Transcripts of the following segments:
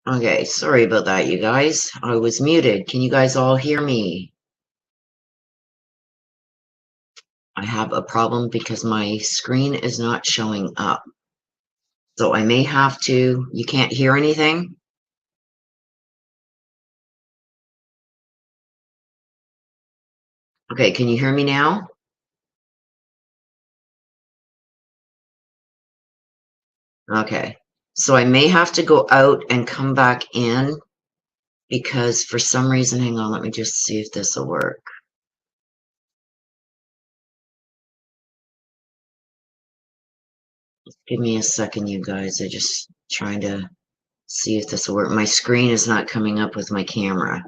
Okay, sorry about that, you guys. I was muted. Can you guys all hear me? I have a problem because my screen is not showing up. So I may have to, you can't hear anything? Okay, can you hear me now? Okay, so I may have to go out and come back in because for some reason, hang on, let me just see if this will work. Give me a second, you guys. I just trying to see if this will work. My screen is not coming up with my camera.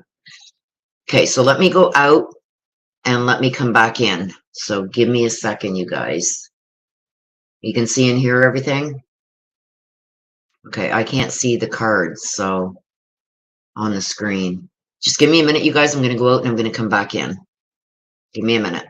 Okay, so let me go out and let me come back in. So give me a second, you guys. You can see and hear everything? Okay, I can't see the cards, so on the screen. Just give me a minute, you guys. I'm going to go out and I'm going to come back in. Give me a minute.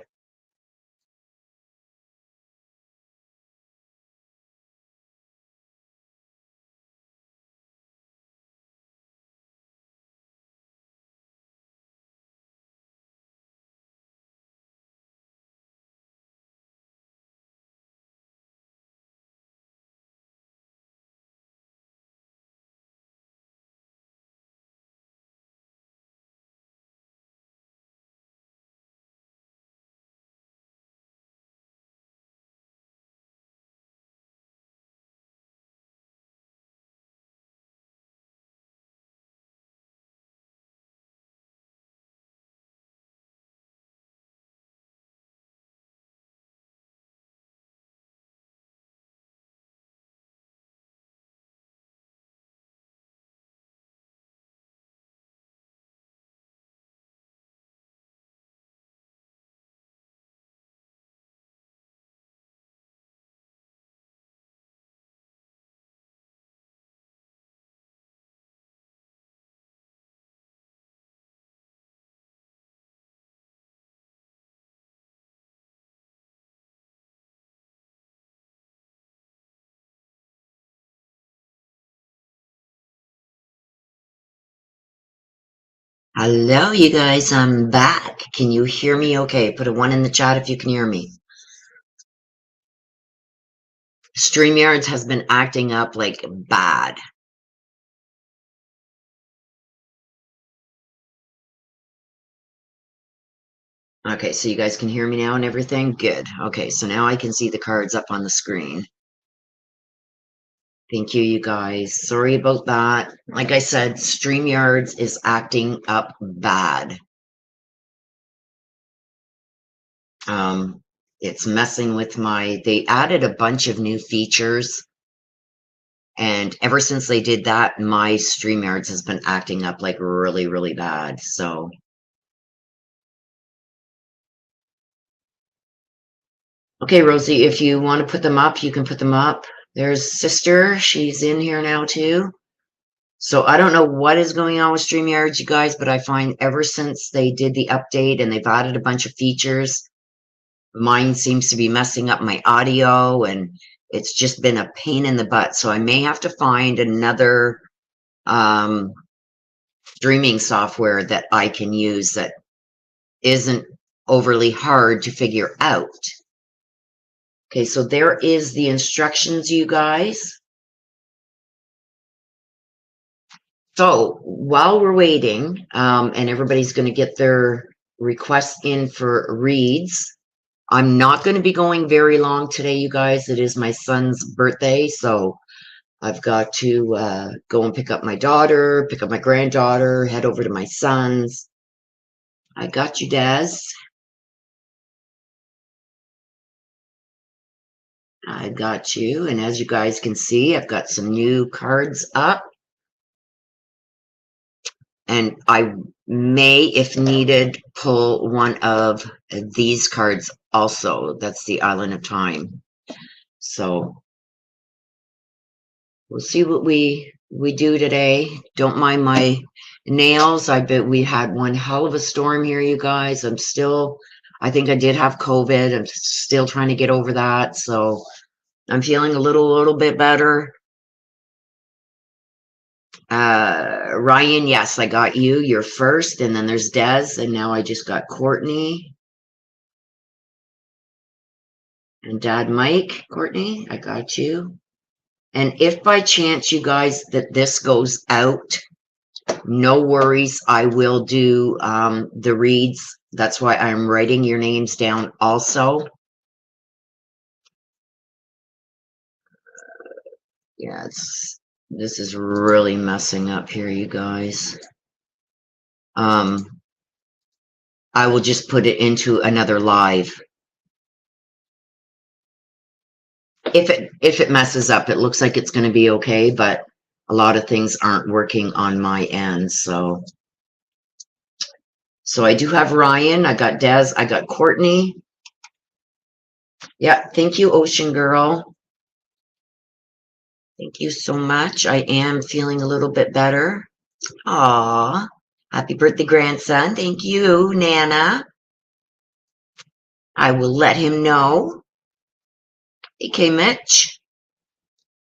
Hello, you guys. I'm back. Can you hear me okay? Put a 1 in the chat if you can hear me. StreamYards has been acting up like bad. Okay, so you guys can hear me now and everything? Good. Okay, so now I can see the cards up on the screen. Thank you, you guys. Sorry about that. Like I said, StreamYards is acting up bad. It's messing with they added a bunch of new features. And ever since they did that, my StreamYards has been acting up like really, really bad. So, okay, Rosie, if you want to put them up, you can put them up. There's Sister. She's in here now too. So I don't know what is going on with StreamYards, you guys, but I find ever since they did the update and they've added a bunch of features, mine seems to be messing up my audio and it's just been a pain in the butt. So I may have to find another streaming software that I can use that isn't overly hard to figure out. Okay, so there is the instructions, you guys. So while we're waiting, and everybody's going to get their requests in for reads, I'm not going to be going very long today, you guys. It is my son's birthday, so I've got to go and pick up my daughter, pick up my granddaughter, head over to my son's. I got you, Daz. I got you. And as you guys can see, I've got some new cards up. And I may, if needed, pull one of these cards also. That's the Island of Time. So we'll see what we do today. Don't mind my nails. I bet we had one hell of a storm here, you guys. I think I did have COVID. I'm still trying to get over that. So I'm feeling a little bit better. Ryan, yes, I got you. You're first, and then there's Des, and now I just got Courtney and Dad Mike. Courtney, I got you. And if by chance, you guys, that this goes out, no worries. I will do the reads. That's why I'm writing your names down also. Yeah, this is really messing up here, you guys. I will just put it into another live. If it messes up, it looks like it's going to be okay, but a lot of things aren't working on my end. So I do have Ryan. I got Des. I got Courtney. Yeah, thank you, Ocean Girl. Thank you so much. I am feeling a little bit better. Aw, happy birthday, grandson. Thank you, Nana. I will let him know. Hey, Mitch.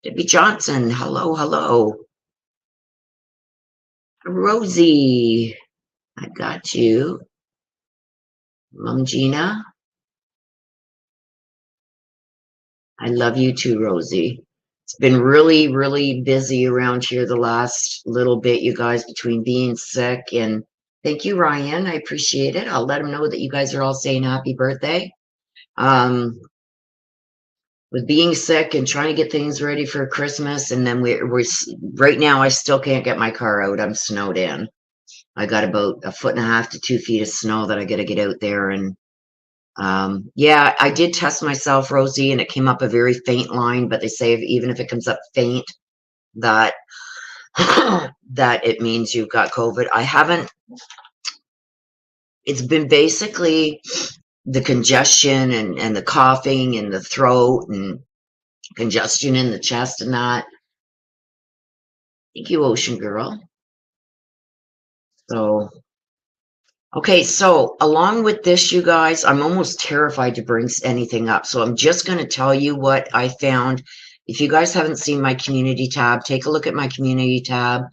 Debbie Johnson. Hello, hello. Rosie. I got you. Mom Gina. I love you too, Rosie. It's been really, really busy around here the last little bit, you guys, between being sick and thank you, Ryan. I appreciate it. I'll let him know that you guys are all saying happy birthday. With being sick and trying to get things ready for Christmas, and then we're right now, I still can't get my car out. I'm snowed in. I got about 1.5 to 2 feet of snow that I got to get out there. And yeah, I did test myself, Rosie, and it came up a very faint line, but they say even if it comes up faint, that that it means you've got COVID. I haven't. It's been basically the congestion and the coughing and the throat and congestion in the chest and that. Thank you, Ocean Girl. So, okay, so along with this, you guys, I'm almost terrified to bring anything up. So I'm just going to tell you what I found. If you guys haven't seen my community tab, take a look at my community tab.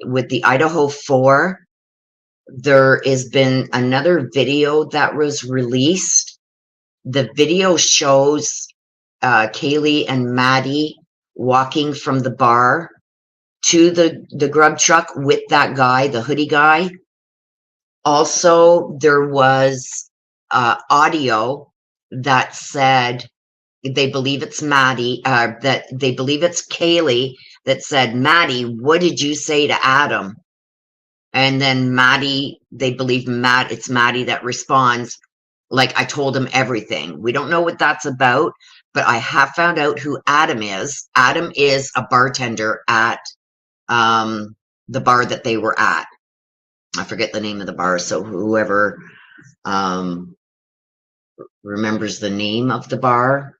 With the Idaho 4, there has been another video that was released. The video shows Kaylee and Maddie walking from the bar to the grub truck with that guy, the hoodie guy. Also, there was audio that said they believe it's Maddie, that they believe it's Kaylee that said, Maddie, what did you say to Adam? And then Maddie, they believe it's Maddie that responds, like, I told him everything. We don't know what that's about, but I have found out who Adam is. Adam is a bartender at the bar that they were at. I forget the name of the bar, so whoever remembers the name of the bar.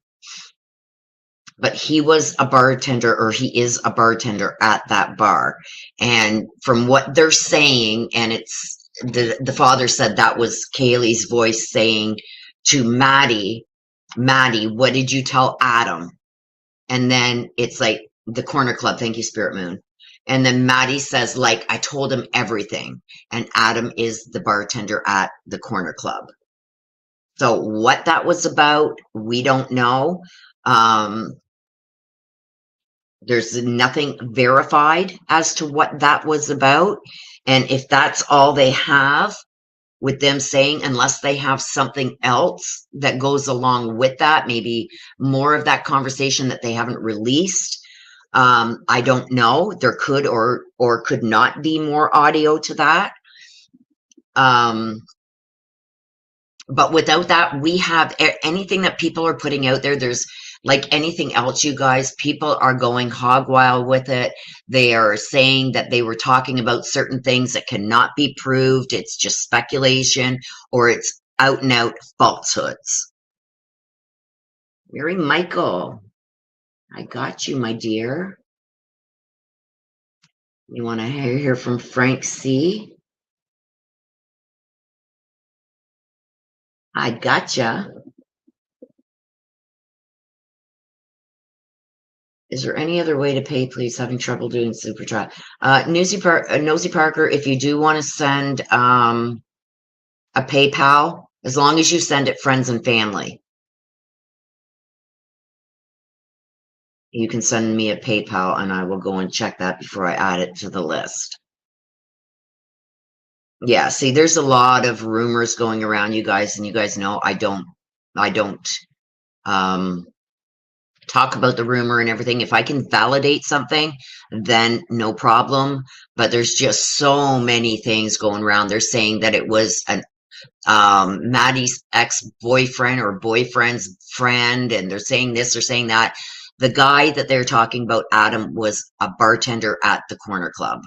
But he was a bartender, or he is a bartender at that bar. And from what they're saying, and it's the father said that was Kaylee's voice saying to Maddie, what did you tell Adam? And then it's like the Corner Club. Thank you, Spirit Moon. And then Maddie says, like, I told him everything. And Adam is the bartender at the Corner Club. So what that was about, we don't know. There's nothing verified as to what that was about. And if that's all they have with them saying, unless they have something else that goes along with that, maybe more of that conversation that they haven't released, I don't know. There could or could not be more audio to that. But without that, we have anything that people are putting out there. There's like anything else, you guys, people are going hog wild with it. They are saying that they were talking about certain things that cannot be proved. It's just speculation, or it's out and out falsehoods. Mary Michael, I got you, my dear. You want to hear from Frank C? I gotcha. Is there any other way to pay, please? Having trouble doing super chat. Nosy Parker, if you do want to send a PayPal, as long as you send it friends and family, you can send me a PayPal and I will go and check that before I add it to the list. Yeah, see, there's a lot of rumors going around, you guys, and you guys know I don't um talk about the rumor and everything. If I can validate something, then no problem. But there's just so many things going around. They're saying that it was an Maddie's ex-boyfriend or boyfriend's friend, and they're saying this, they're saying that. The guy that they're talking about, Adam, was a bartender at the corner club.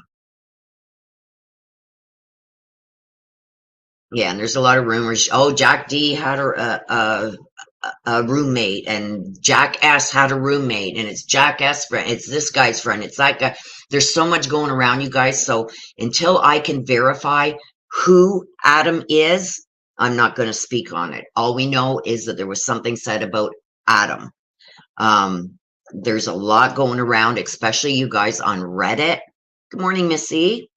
Yeah, and there's a lot of rumors. Oh, Jack D had a roommate, and Jack S had a roommate, and it's Jack S friend, it's this guy's friend, it's that guy. There's so much going around, you guys. So until I can verify who Adam is, I'm not going to speak on it. All we know is that there was something said about Adam. There's a lot going around, especially you guys on Reddit. Good morning, Missy.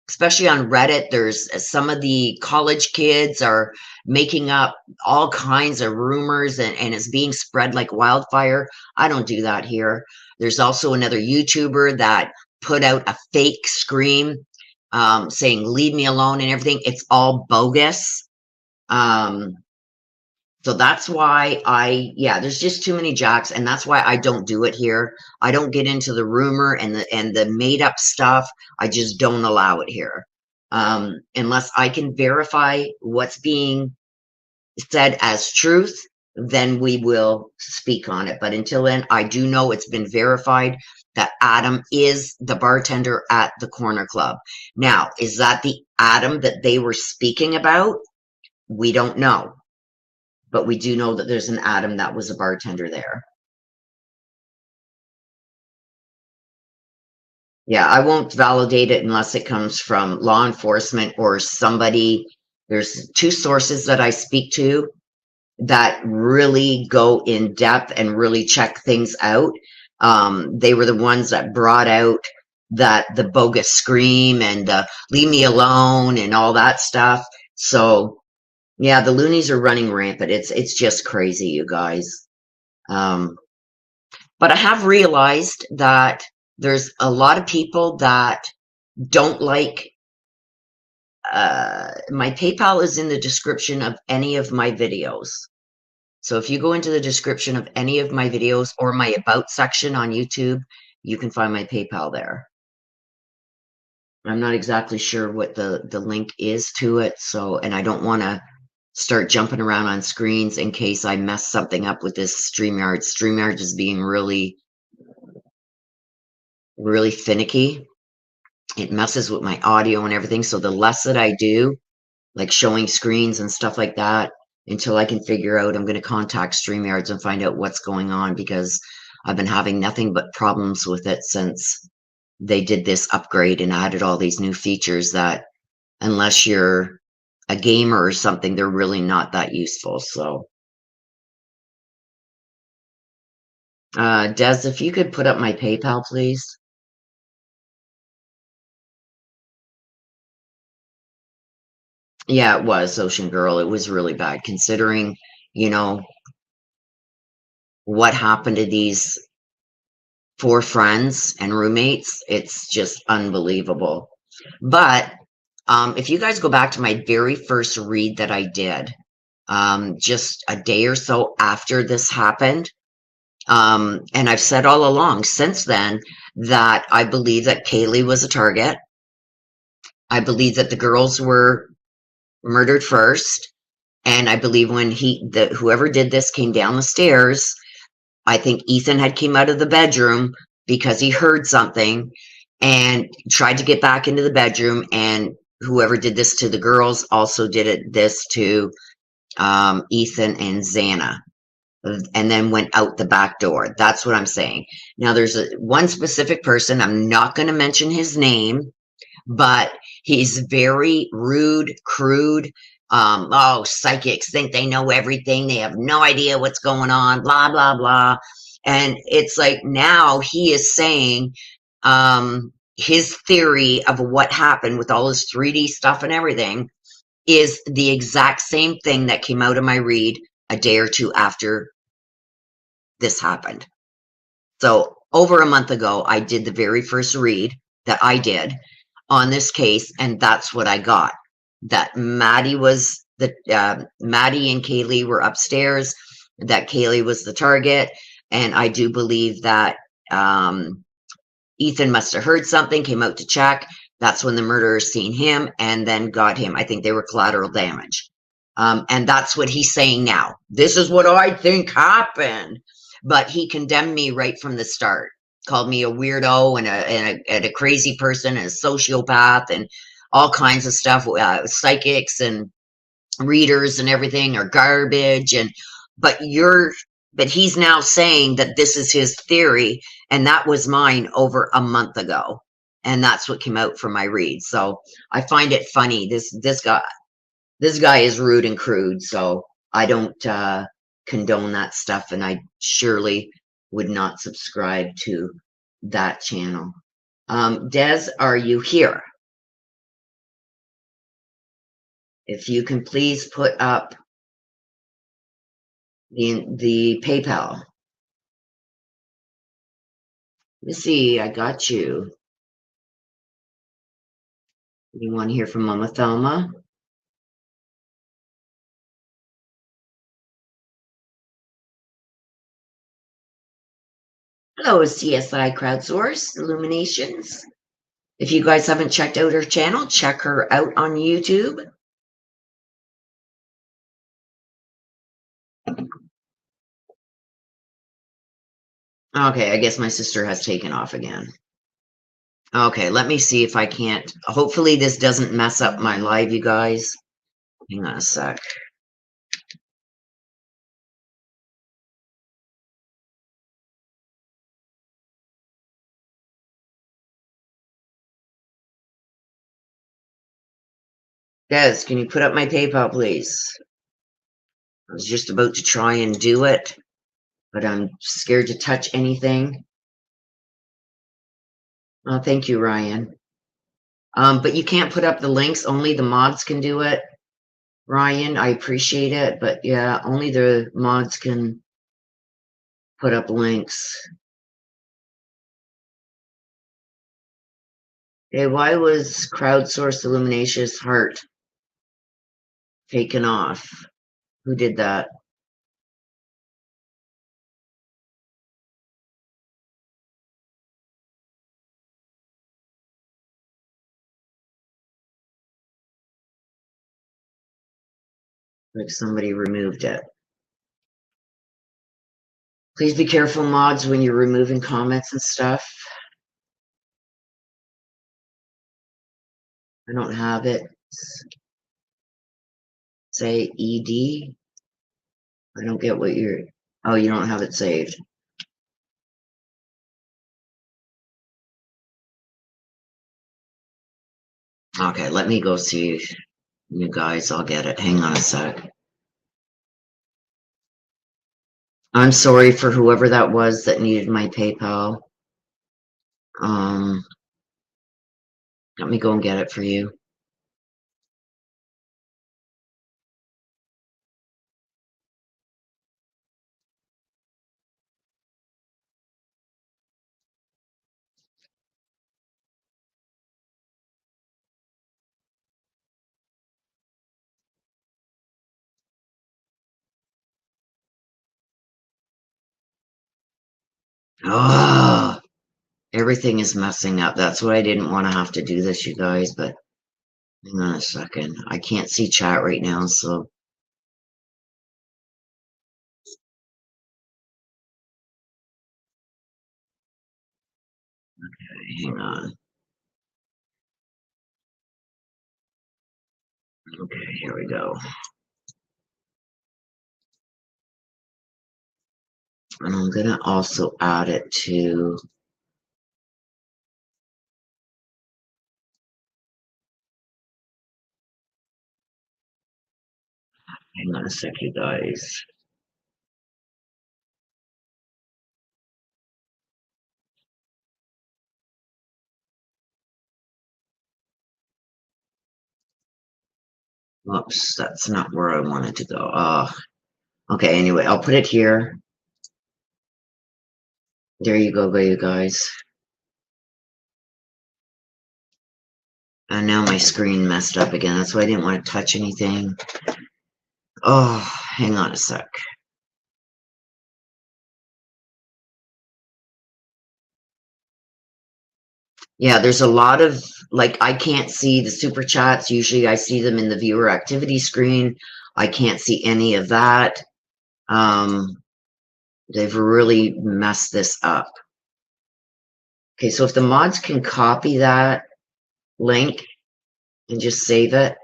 Especially on Reddit, there's some of the college kids are making up all kinds of rumors, and it's being spread like wildfire. I don't do that here. There's also another YouTuber that put out a fake scream saying, leave me alone and everything. It's all bogus. So that's why yeah, there's just too many Jacks, and that's why I don't do it here. I don't get into the rumor and the made up stuff. I just don't allow it here. Unless I can verify what's being said as truth, then we will speak on it. But until then, I do know it's been verified that Adam is the bartender at the corner club. Now, is that the Adam that they were speaking about? We don't know. But we do know that there's an Adam that was a bartender there. Yeah, I won't validate it unless it comes from law enforcement or somebody. There's two sources that I speak to that really go in depth and really check things out. They were the ones that brought out the bogus scream and leave me alone and all that stuff. So yeah, the loonies are running rampant. It's just crazy, you guys. But I have realized that there's a lot of people that don't like. My PayPal is in the description of any of my videos. So if you go into the description of any of my videos or my about section on YouTube, you can find my PayPal there. I'm not exactly sure what the link is to it. So, and I don't want to start jumping around on screens in case I mess something up with this StreamYard. StreamYard is being really, really finicky. It messes with my audio and everything. So the less that I do, like showing screens and stuff like that, until I can figure out, I'm going to contact StreamYards and find out what's going on, because I've been having nothing but problems with it since they did this upgrade and added all these new features that, unless you're a gamer or something, they're really not that useful. So Des, if you could put up my PayPal, please. Yeah, it was Ocean Girl. It was really bad considering, you know, what happened to these 4 friends and roommates. It's just unbelievable. But if you guys go back to my very first read that I did, just a day or so after this happened, and I've said all along since then that I believe that Kaylee was a target. I believe that the girls were murdered first, and I believe when whoever did this came down the stairs, I think Ethan had came out of the bedroom because he heard something and tried to get back into the bedroom, and whoever did this to the girls also did this to Ethan and Xana, and then went out the back door. That's what I'm saying. Now there's one specific person, I'm not going to mention his name, but he's very rude, crude. Oh, psychics think they know everything. They have no idea what's going on, blah, blah, blah. And it's like now he is saying his theory of what happened with all his 3D stuff and everything is the exact same thing that came out of my read a day or two after this happened. So over a month ago, I did the very first read that I did on this case, and that's what I got. That Maddie was the Maddie and Kaylee were upstairs. That Kaylee was the target, and I do believe that Ethan must have heard something, came out to check. That's when the murderer seen him and then got him. I think they were collateral damage. And that's what he's saying now. This is what I think happened. But he condemned me right from the start, called me a weirdo and a crazy person and a sociopath and all kinds of stuff. Psychics and readers and everything are garbage. But he's now saying that this is his theory, and that was mine over a month ago. And that's what came out from my read. So I find it funny. This guy is rude and crude, so I don't condone that stuff, and I surely would not subscribe to that channel. Des, are you here? If you can please put up the PayPal. Let's see, I got you. You want to hear from Mama Thelma? Hello, CSI Crowdsource Illuminations. If you guys haven't checked out her channel, check her out on YouTube. Okay, I guess my sister has taken off again. Okay, let me see if I can't. Hopefully this doesn't mess up my live, you guys. Hang on a sec. Des, can you put up my PayPal, please? I was just about to try and do it, but I'm scared to touch anything. Oh, thank you, Ryan. But you can't put up the links. Only the mods can do it. Ryan, I appreciate it, but yeah, only the mods can put up links. Hey, why was crowdsourced Illumination's heart taken off? Who did that? Like somebody removed it. Please be careful, mods, when you're removing comments and stuff. I don't have it. Say ED. I don't get what you're. Oh, you don't have it saved. Okay, let me go see you guys. I'll get it. Hang on a sec. I'm sorry for whoever that was that needed my PayPal. Let me go and get it for you. Oh, everything is messing up. That's why I didn't want to have to do this, you guys, but hang on a second. I can't see chat right now, so hang on. Okay, here we go. And I'm gonna also add it to hang on a sec, you guys. Whoops, that's not where I wanted to go. Okay, anyway, I'll put it here. There you go, you guys. And now my screen messed up again. That's why I didn't want to touch anything. Oh, hang on a sec. Yeah, there's a lot of, like, I can't see the super chats. Usually I see them in the viewer activity screen. I can't see any of that. They've really messed this up. Okay, so if the mods can copy that link and just save it.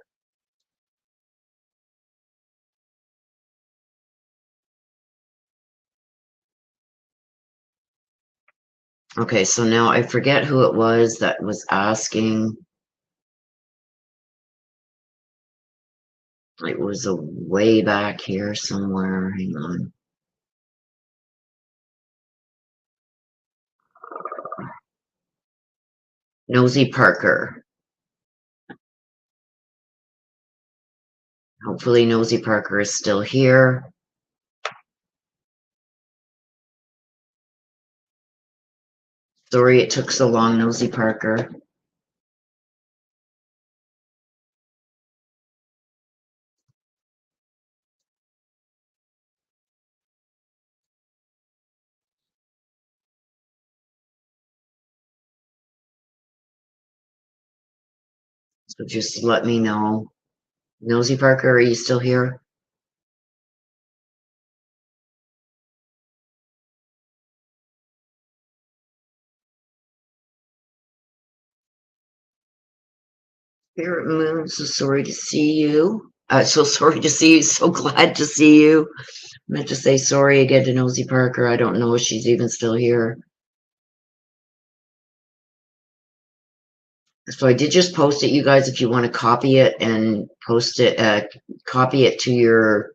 Okay, so now I forget who it was that was asking. It was a way back here somewhere. Hang on. Nosy Parker. Hopefully Nosy Parker is still here. Sorry it took so long, Nosy Parker. So just let me know. Nosy Parker, are you still here? Spirit Moon, so sorry to see you. So sorry to see you. So glad to see you. I meant to say sorry again to Nosy Parker. I don't know if she's even still here. So I did just post it, you guys, if you want to copy it and post it, copy it to your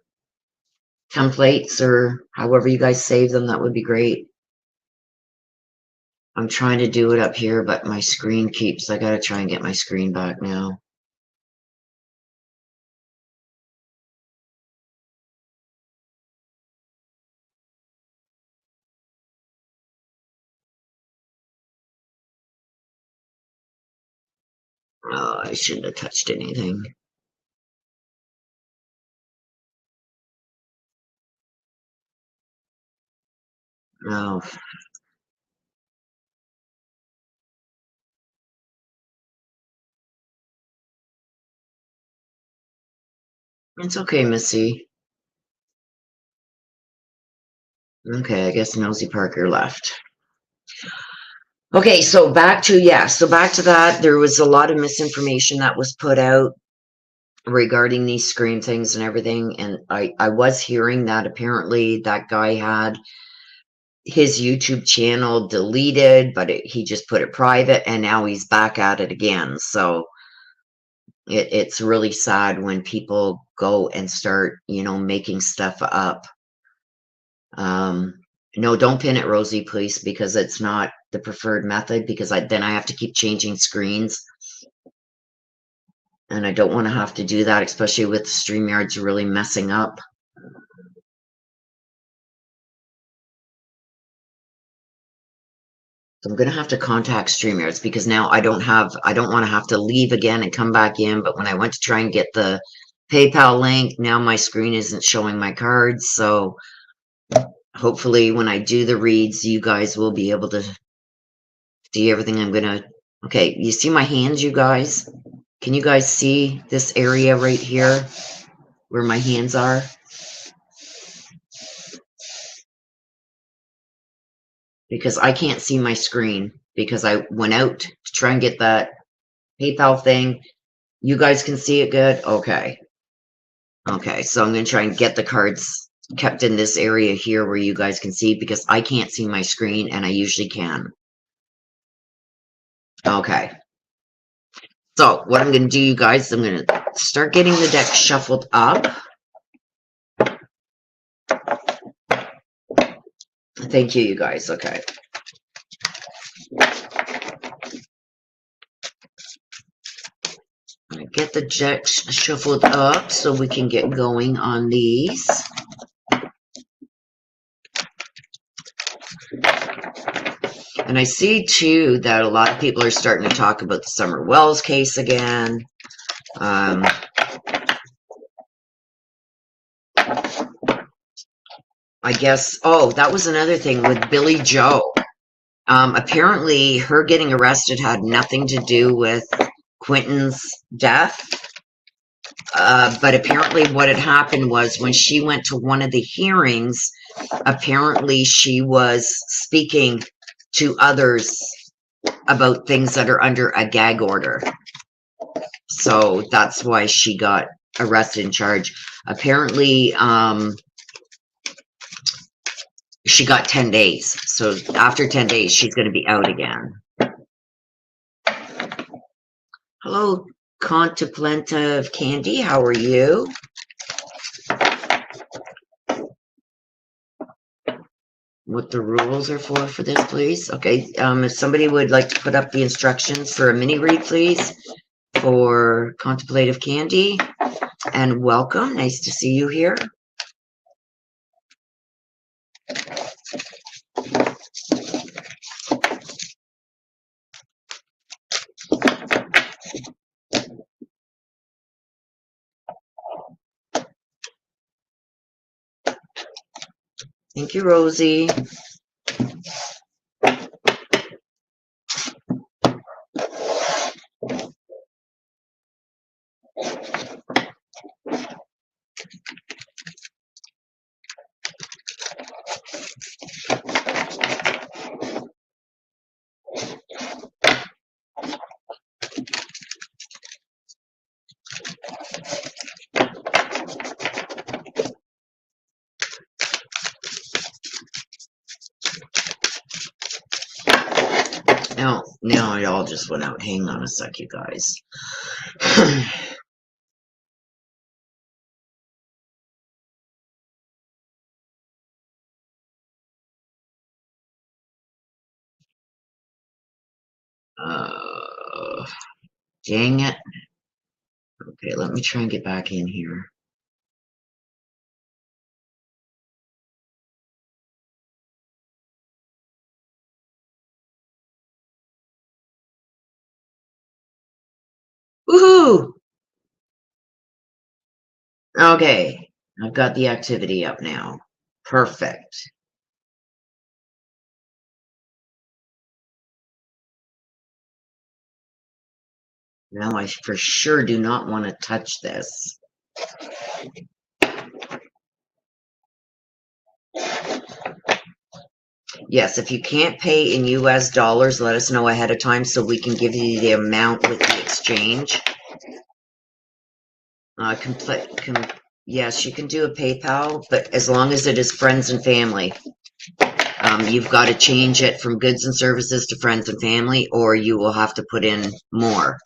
templates or however you guys save them, that would be great. I'm trying to do it up here, but my screen keeps, I gotta try and get my screen back now. Oh, I shouldn't have touched anything. Oh. It's okay, Missy. Okay, I guess Nosy Parker left. Okay, so back to that. There was a lot of misinformation that was put out regarding these screen things and everything. And I was hearing that apparently that guy had his YouTube channel deleted, but he just put it private and now he's back at it again. So it's really sad when people go and start, making stuff up. No, don't pin it, Rosie, please, because it's not the preferred method, because then I have to keep changing screens. And I don't want to have to do that, especially with StreamYard's really messing up. So I'm going to have to contact StreamYards because now I don't want to have to leave again and come back in. But when I went to try and get the PayPal link, now my screen isn't showing my cards. So hopefully when I do the reads, you guys will be able to see everything I'm going to. Okay, you see my hands, you guys? Can you guys see this area right here where my hands are? Because I can't see my screen because I went out to try and get that PayPal thing. You guys can see it good? Okay. Okay, so I'm going to try and get the cards kept in this area here where you guys can see because I can't see my screen and I usually can. Okay. So what I'm going to do, you guys, I'm going to start getting the deck shuffled up. Thank you, you guys. Okay. I'm going to get the decks shuffled up so we can get going on these. And I see, too, that a lot of people are starting to talk about the Summer Wells case again. I guess, oh, that was another thing with Billy Joe. Apparently, her getting arrested had nothing to do with Quentin's death. But apparently what had happened was when she went to one of the hearings, apparently she was speaking to others about things that are under a gag order. So that's why she got arrested and charged. Apparently, she got 10 days. So after 10 days, she's going to be out again. Hello, Contemplative Candy. How are you? What the rules are for this, please. Okay, if somebody would like to put up the instructions for a mini read, please, for Contemplative Candy. And welcome. Nice to see you here. Thank you, Rosie. Now it all just went out. Hang on a sec, you guys. Dang it. Okay, let me try and get back in here. Woohoo! Okay, I've got the activity up now. Perfect. Now I for sure do not want to touch this. Yes, if you can't pay in US dollars, let us know ahead of time so we can give you the amount with the exchange. Yes, you can do a PayPal, but as long as it is friends and family. You've got to change it from goods and services to friends and family, or you will have to put in more.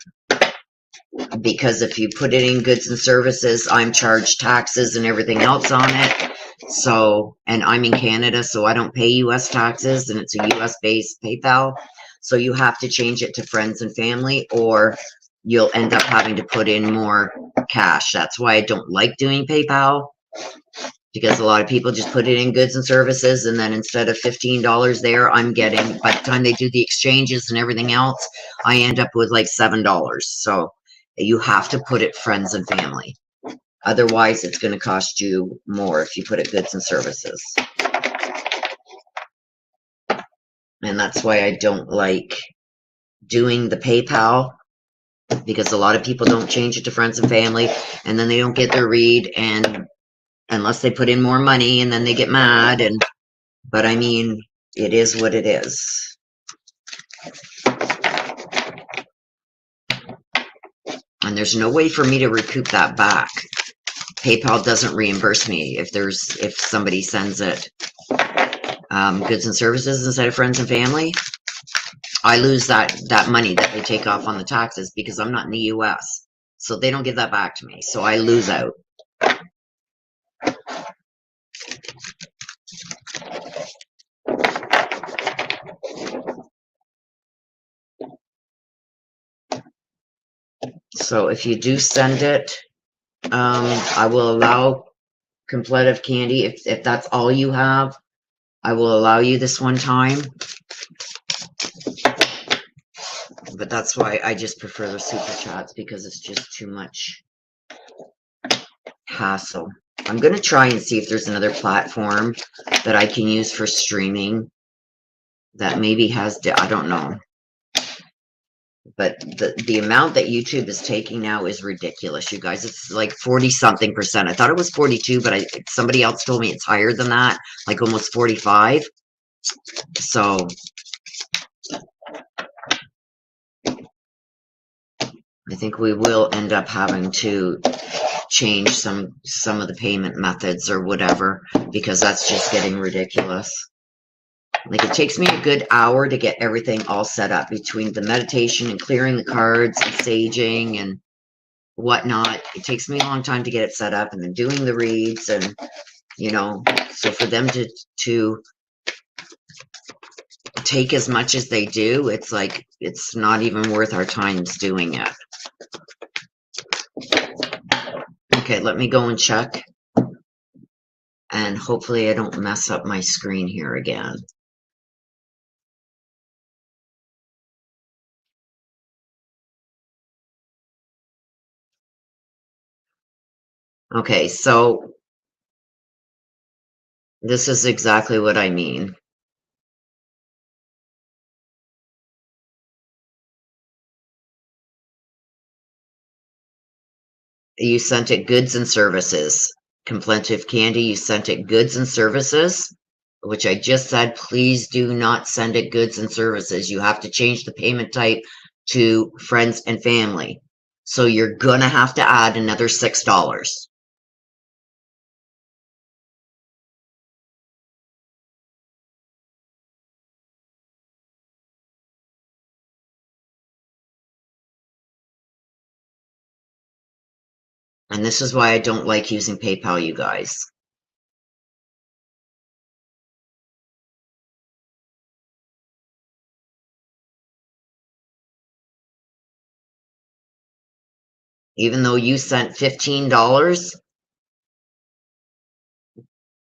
Because if you put it in goods and services, I'm charged taxes and everything else on it. So, and I'm in Canada, so I don't pay US taxes, and it's a US based PayPal. So you have to change it to friends and family, or you'll end up having to put in more cash. That's why I don't like doing PayPal, because a lot of people just put it in goods and services, and then instead of $15 there, I'm getting, by the time they do the exchanges and everything else, I end up with like $7. So you have to put it friends and family. Otherwise, it's going to cost you more if you put it goods and services. And that's why I don't like doing the PayPal, because a lot of people don't change it to friends and family, and then they don't get their read, and unless they put in more money, and then they get mad. And but I mean, it is what it is. And there's no way for me to recoup that back. PayPal doesn't reimburse me if somebody sends it goods and services instead of friends and family. I lose that money that they take off on the taxes because I'm not in the US. So they don't give that back to me. So I lose out. So if you do send it, I will allow completive candy. If that's all you have, I will allow you this one time. But that's why I just prefer the super chats, because it's just too much hassle. I'm going to try and see if there's another platform that I can use for streaming that maybe has, I don't know. But the amount that YouTube is taking now is ridiculous, you guys. It's like 40-something%. I thought it was 42, but somebody else told me it's higher than that, like almost 45. So I think we will end up having to change some of the payment methods or whatever, because that's just getting ridiculous. Like, it takes me a good hour to get everything all set up between the meditation and clearing the cards and saging and whatnot. It takes me a long time to get it set up, and then doing the reads, and you know, so for them to take as much as they do, it's like it's not even worth our times doing it. Okay, let me go and check, and hopefully I don't mess up my screen here again. Okay, so this is exactly what I mean. You sent it goods and services. Completive candy, you sent it goods and services, which I just said, please do not send it goods and services. You have to change the payment type to friends and family. So you're gonna have to add another $6. And this is why I don't like using PayPal, you guys. Even though you sent $15,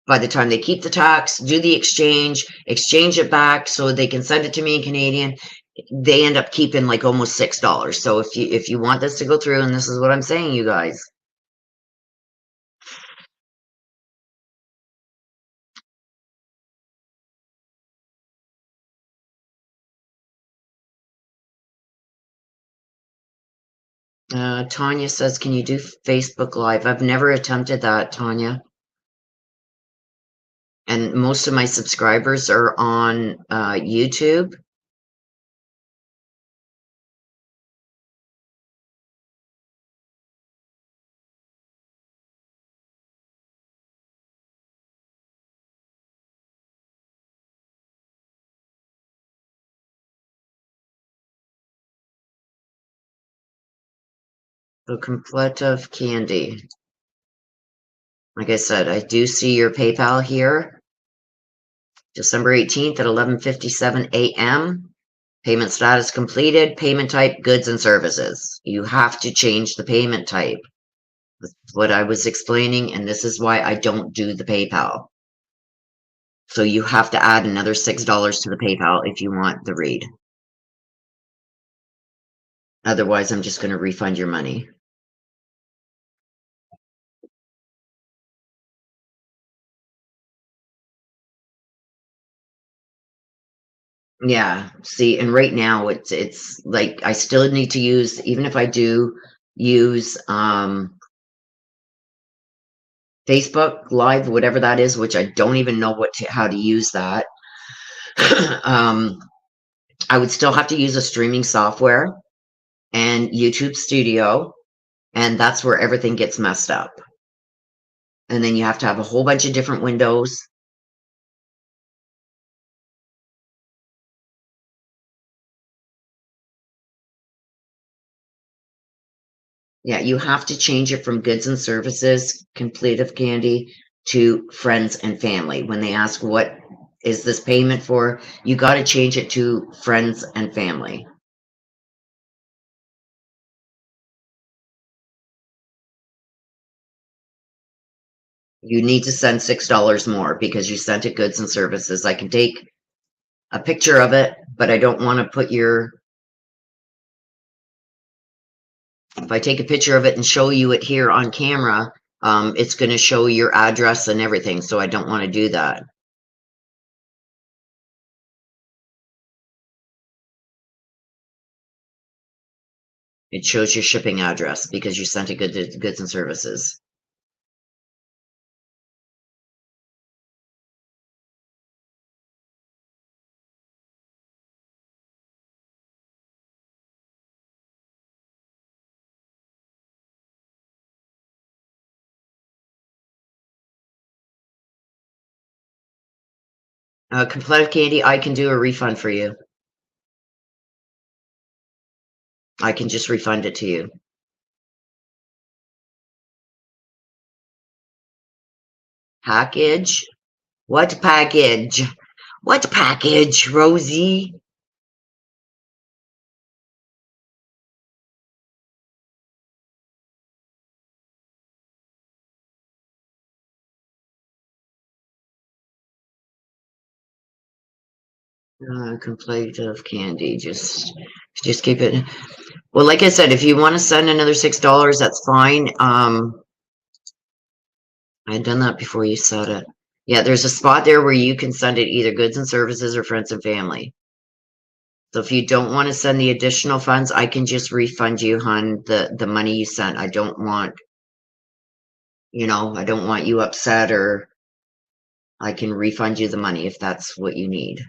by the time they keep the tax, do the exchange it back so they can send it to me in Canadian, they end up keeping like almost $6. So if you want this to go through, and this is what I'm saying, you guys. Tanya says, can you do Facebook Live? I've never attempted that, Tanya. And most of my subscribers are on YouTube. So completive candy. Like I said, I do see your PayPal here. December 18th at 11:57 a.m. Payment status completed. Payment type, goods and services. You have to change the payment type. That's what I was explaining, and this is why I don't do the PayPal. So you have to add another $6 to the PayPal if you want the read. Otherwise, I'm just going to refund your money. Yeah, see, and right now it's like I still need to use, even if I do use Facebook Live, whatever that is, which I don't even know how to use that. I would still have to use a streaming software and YouTube Studio, and that's where everything gets messed up. And then you have to have a whole bunch of different windows. Yeah, you have to change it from goods and services, completive candy, to friends and family. When they ask what is this payment for, you got to change it to friends and family. you need to send $6 more because you sent it goods and services. I can take a picture of it, but I don't want to put your, if I take a picture of it and show you it here on camera, it's going to show your address and everything. So I don't want to do that. It shows your shipping address because you sent it goods and services. Complete candy, I can do a refund for you. I can just refund it to you. Package? What package? What package, Rosie? Complete of candy. Just keep it. Well, like I said, if you want to send another $6, that's fine. I had done that before you said it. Yeah, there's a spot there where you can send it either goods and services or friends and family. So if you don't want to send the additional funds, I can just refund you, hon, the money you sent. I don't want, I don't want you upset, or I can refund you the money if that's what you need.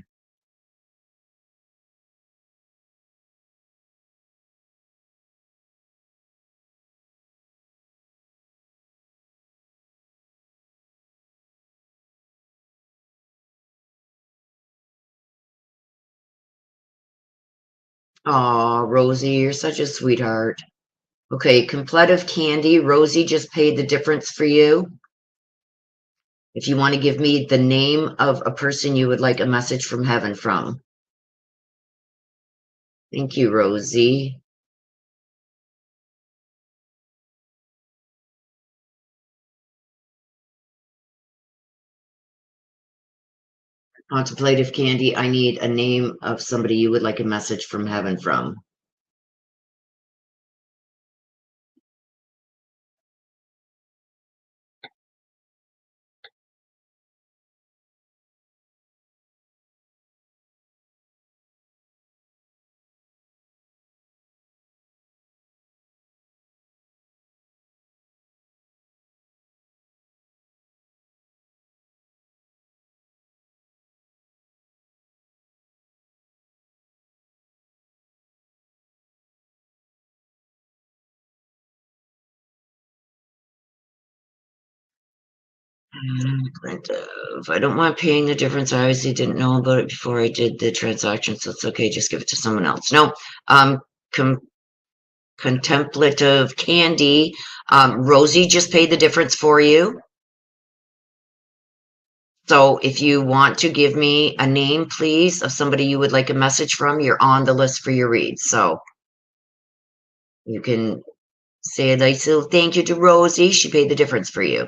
Aw, Rosie, you're such a sweetheart. Okay, complete of candy. Rosie just paid the difference for you. If you want to give me the name of a person you would like a message from heaven from. Thank you, Rosie. Contemplative candy, I need a name of somebody you would like a message from heaven from. I don't want paying the difference. I obviously didn't know about it before I did the transaction, so it's okay. Just give it to someone else. No, contemplative candy. Rosie just paid the difference for you. So if you want to give me a name, please, of somebody you would like a message from, you're on the list for your read. So you can say a nice little thank you to Rosie. She paid the difference for you.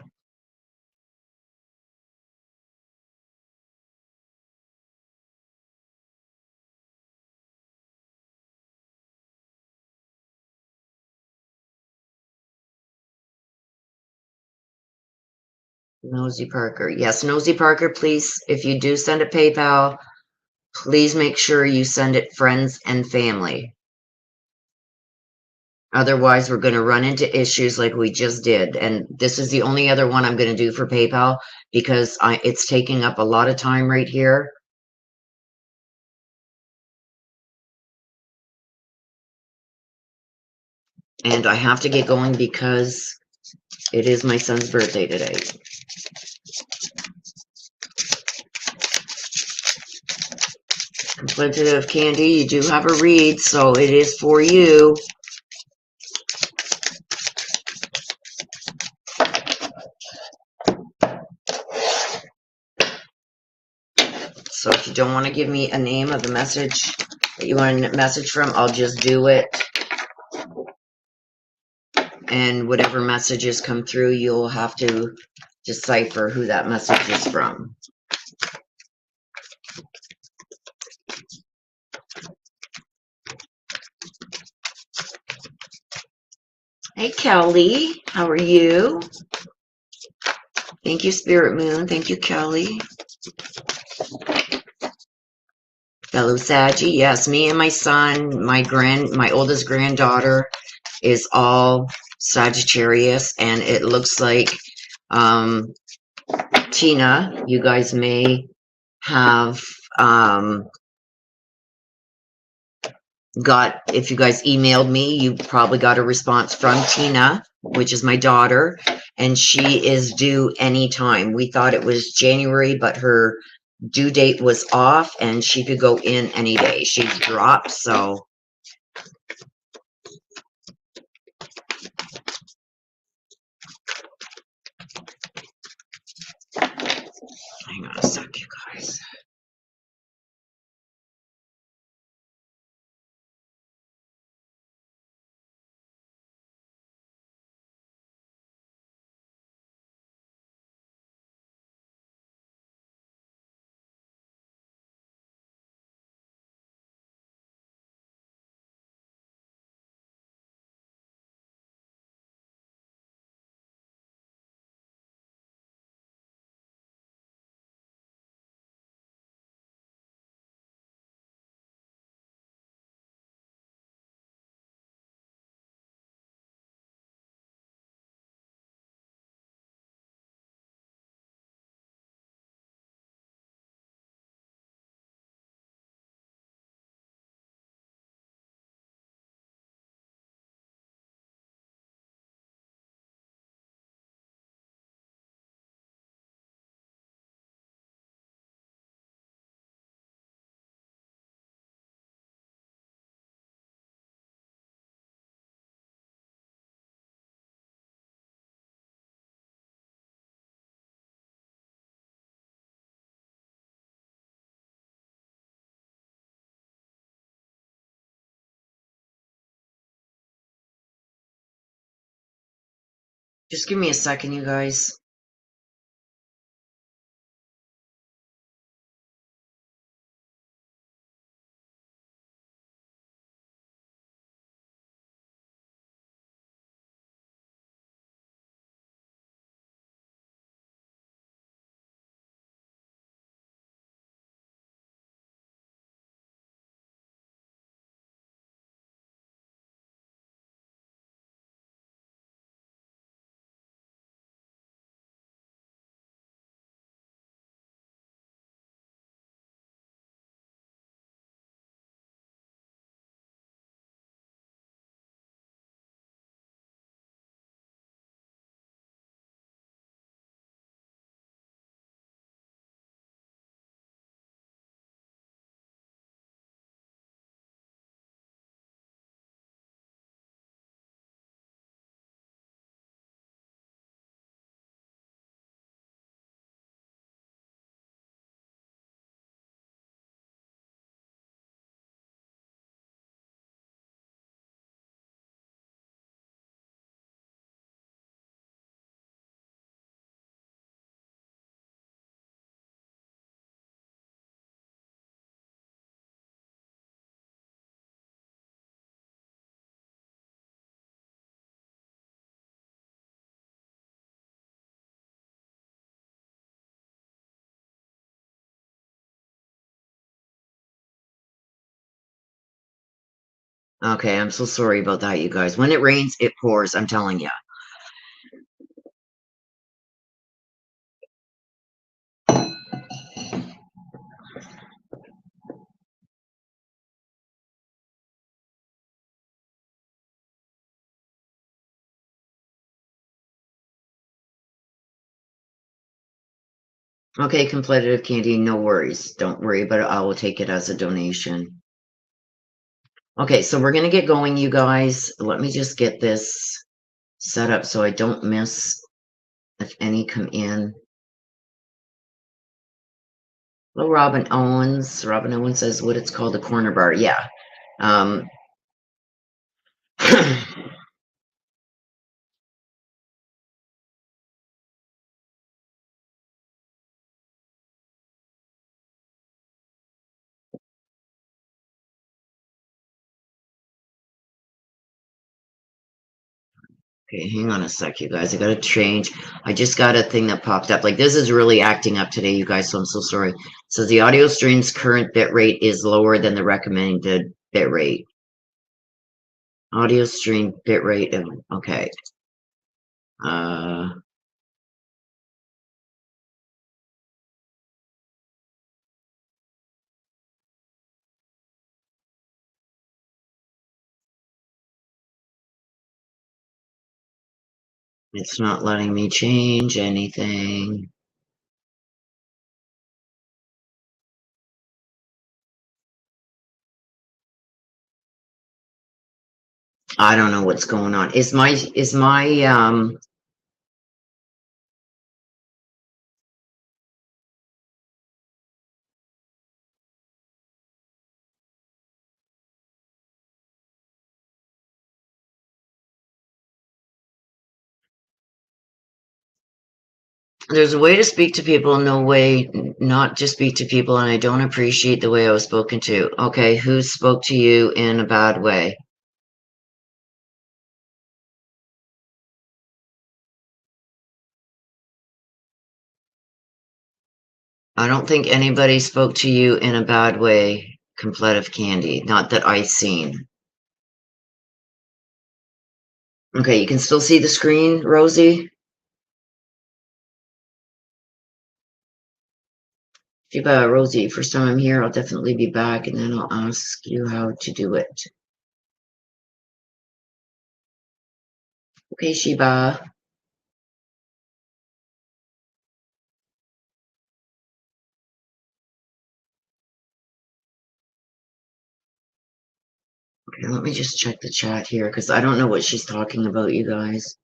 Nosy Parker. Yes, Nosy Parker, please, if you do send it PayPal, please make sure you send it friends and family. Otherwise, we're going to run into issues like we just did. And this is the only other one I'm going to do for PayPal because it's taking up a lot of time right here. And I have to get going because it is my son's birthday today. Contemplative candy, you do have a read, so it is for you. So if you don't want to give me a name of the message that you want a message from, I'll just do it. And whatever messages come through, you'll have to decipher who that message is from. Hey, Kelly. How are you? Thank you, Spirit Moon. Thank you, Kelly. Fellow Saggy. Yes, me and my son, my oldest granddaughter is all Sagittarius, and it looks like Tina, you guys may have got, if you guys emailed me, you probably got a response from Tina, which is my daughter, and she is due anytime. We thought it was January, but her due date was off and she could go in any day. She's dropped, so hang on a sec, you guys. Just give me a second, you guys. Okay, I'm so sorry about that, you guys. When it rains, it pours, I'm telling you. Okay, contemplative candy, no worries. Don't worry, but I will take it as a donation. Okay, so we're going to get going, you guys. Let me just get this set up so I don't miss if any come in. Hello, Robin Owens. Robin Owens says what it's called, a corner bar. Yeah. Okay, hang on a sec, you guys. I gotta change. I just got a thing that popped up. Like, this is really acting up today, you guys, so I'm so sorry. So the audio stream's current bit rate is lower than the recommended bit rate. Audio stream bit rate of, okay. It's not letting me change anything. I don't know what's going on. Is my there's a way to speak to people, no way not to speak to people, and I don't appreciate the way I was spoken to. Okay, who spoke to you in a bad way? I don't think anybody spoke to you in a bad way, complete of candy. Not that I've seen. Okay, you can still see the screen, Rosie? Rosie, first time I'm here, I'll definitely be back, and then I'll ask you how to do it. Okay, Sheba. Okay, let me just check the chat here, because I don't know what she's talking about, you guys.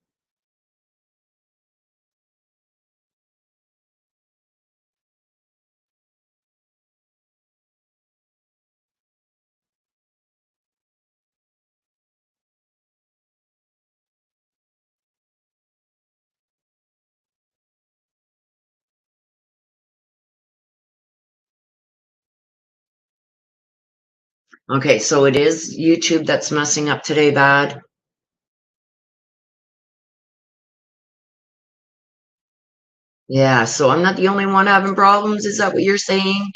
Okay, so it is YouTube that's messing up today bad. Yeah, so I'm not the only one having problems. Is that what you're saying?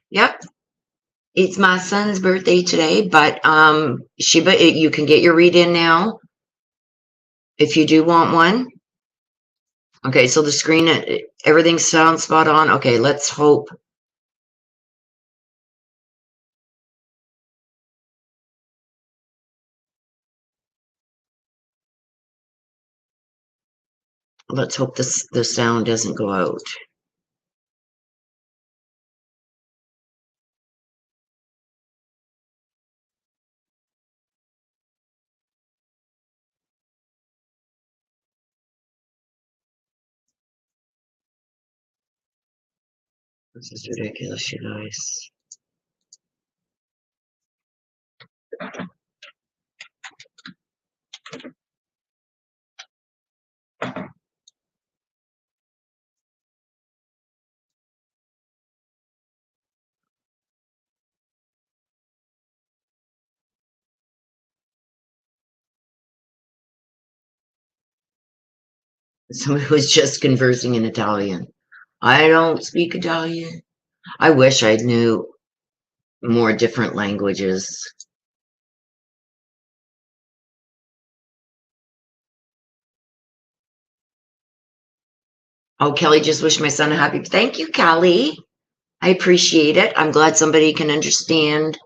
Yep. It's my son's birthday today, but Sheba, you can get your read in now if you do want one. Okay, so the screen, everything sounds spot on. Okay, let's hope. Let's hope the sound doesn't go out. This is ridiculous, you guys. Someone was just conversing in Italian. I don't speak Italian. I wish I knew more different languages. Oh, Kelly just wished my son a happy. Thank you, Kelly. I appreciate it. I'm glad somebody can understand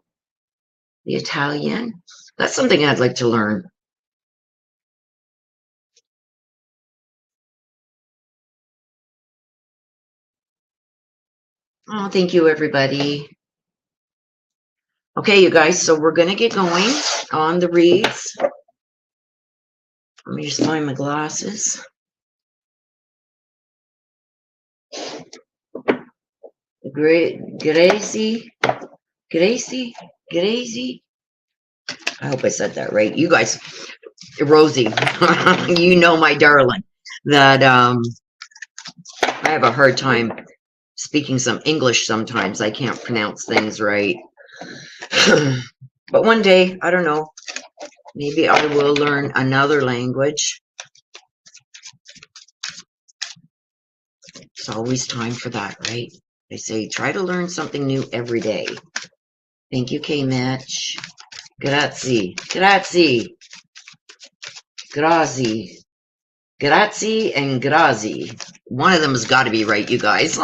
the Italian. That's something I'd like to learn. Oh, thank you, everybody. Okay, you guys, so we're going to get going on the reads. Let me just find my glasses. Gracie. I hope I said that right. You guys, Rosie, you know my darling, that I have a hard time speaking some English sometimes. I can't pronounce things right. But one day, I don't know, maybe I will learn another language. It's always time for that, right? They say try to learn something new every day. Thank you, K-Mitch. Grazie. Grazie. Grazie. Grazie and grazie. One of them has got to be right, you guys.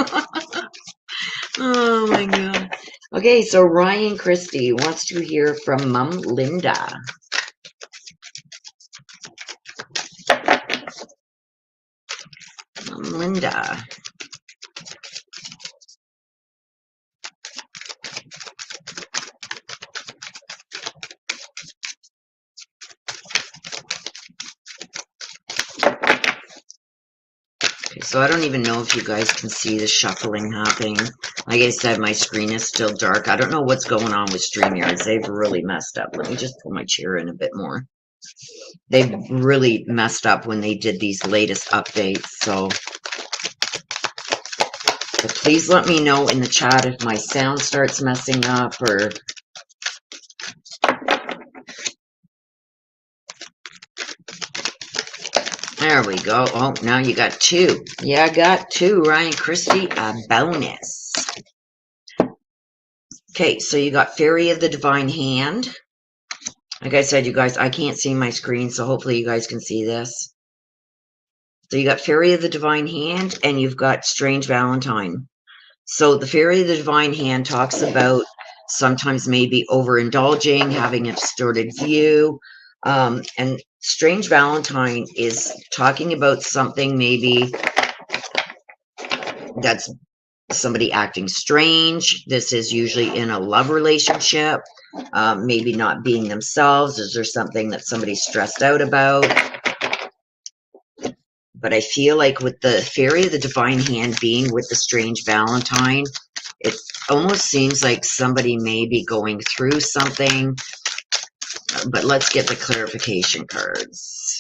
Oh my god. Okay, so Ryan Christie wants to hear from Mum Linda. Mum Linda. So I don't even know if you guys can see the shuffling happening. Like I said, my screen is still dark. I don't know what's going on with StreamYards. They've really messed up. Let me just pull my chair in a bit more. They've really messed up when they did these latest updates. So but please let me know in the chat if my sound starts messing up or... There we go. Oh, now you got two. Yeah, I got two. Ryan Christie, a bonus. Okay, so you got Fairy of the Divine Hand. Like I said, you guys, I can't see my screen, so hopefully you guys can see this. So you got Fairy of the Divine Hand, and you've got Strange Valentine. So the Fairy of the Divine Hand talks about sometimes maybe overindulging, having a distorted view, and Strange Valentine is talking about something maybe that's somebody acting strange. This is usually in a love relationship, maybe not being themselves. Is there something that somebody's stressed out about? But I feel like with the Fairy of the Divine Hand being with the Strange Valentine, it almost seems like somebody may be going through something. But let's get the clarification cards.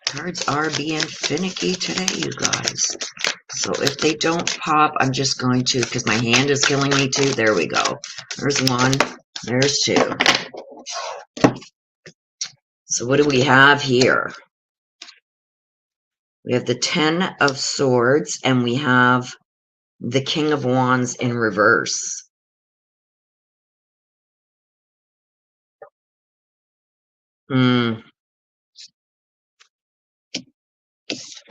Cards are being finicky today, you guys. So if they don't pop, I'm just going to, because my hand is killing me too. There we go. There's one. There's two. So what do we have here? We have the 10 of Swords, and we have the King of Wands in reverse.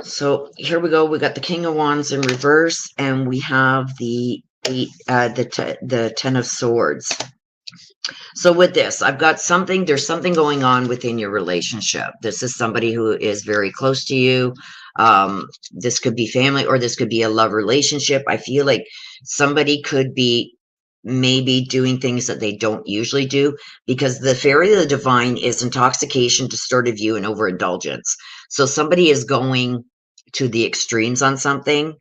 So here we go. We got the King of Wands in reverse, and we have the 10 of Swords. So with this, I've got something, there's something going on within your relationship. This is somebody who is very close to you. This could be family, or this could be a love relationship. I feel like somebody could be maybe doing things that they don't usually do, because the Fairy of the Divine is intoxication, distorted view, and overindulgence. So somebody is going to the extremes on something.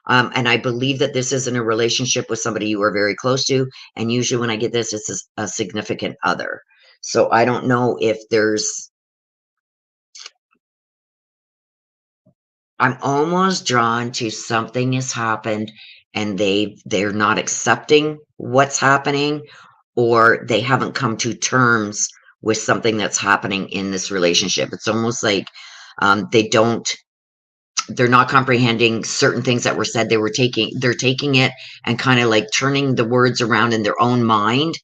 And I believe that this is in a relationship with somebody you are very close to. And usually when I get this, it's a significant other. So I don't know if there's... I'm almost drawn to something has happened and they're not accepting what's happening, or they haven't come to terms with something that's happening in this relationship. It's almost like they're not comprehending certain things that were said. They're taking it and kind of like turning the words around in their own mind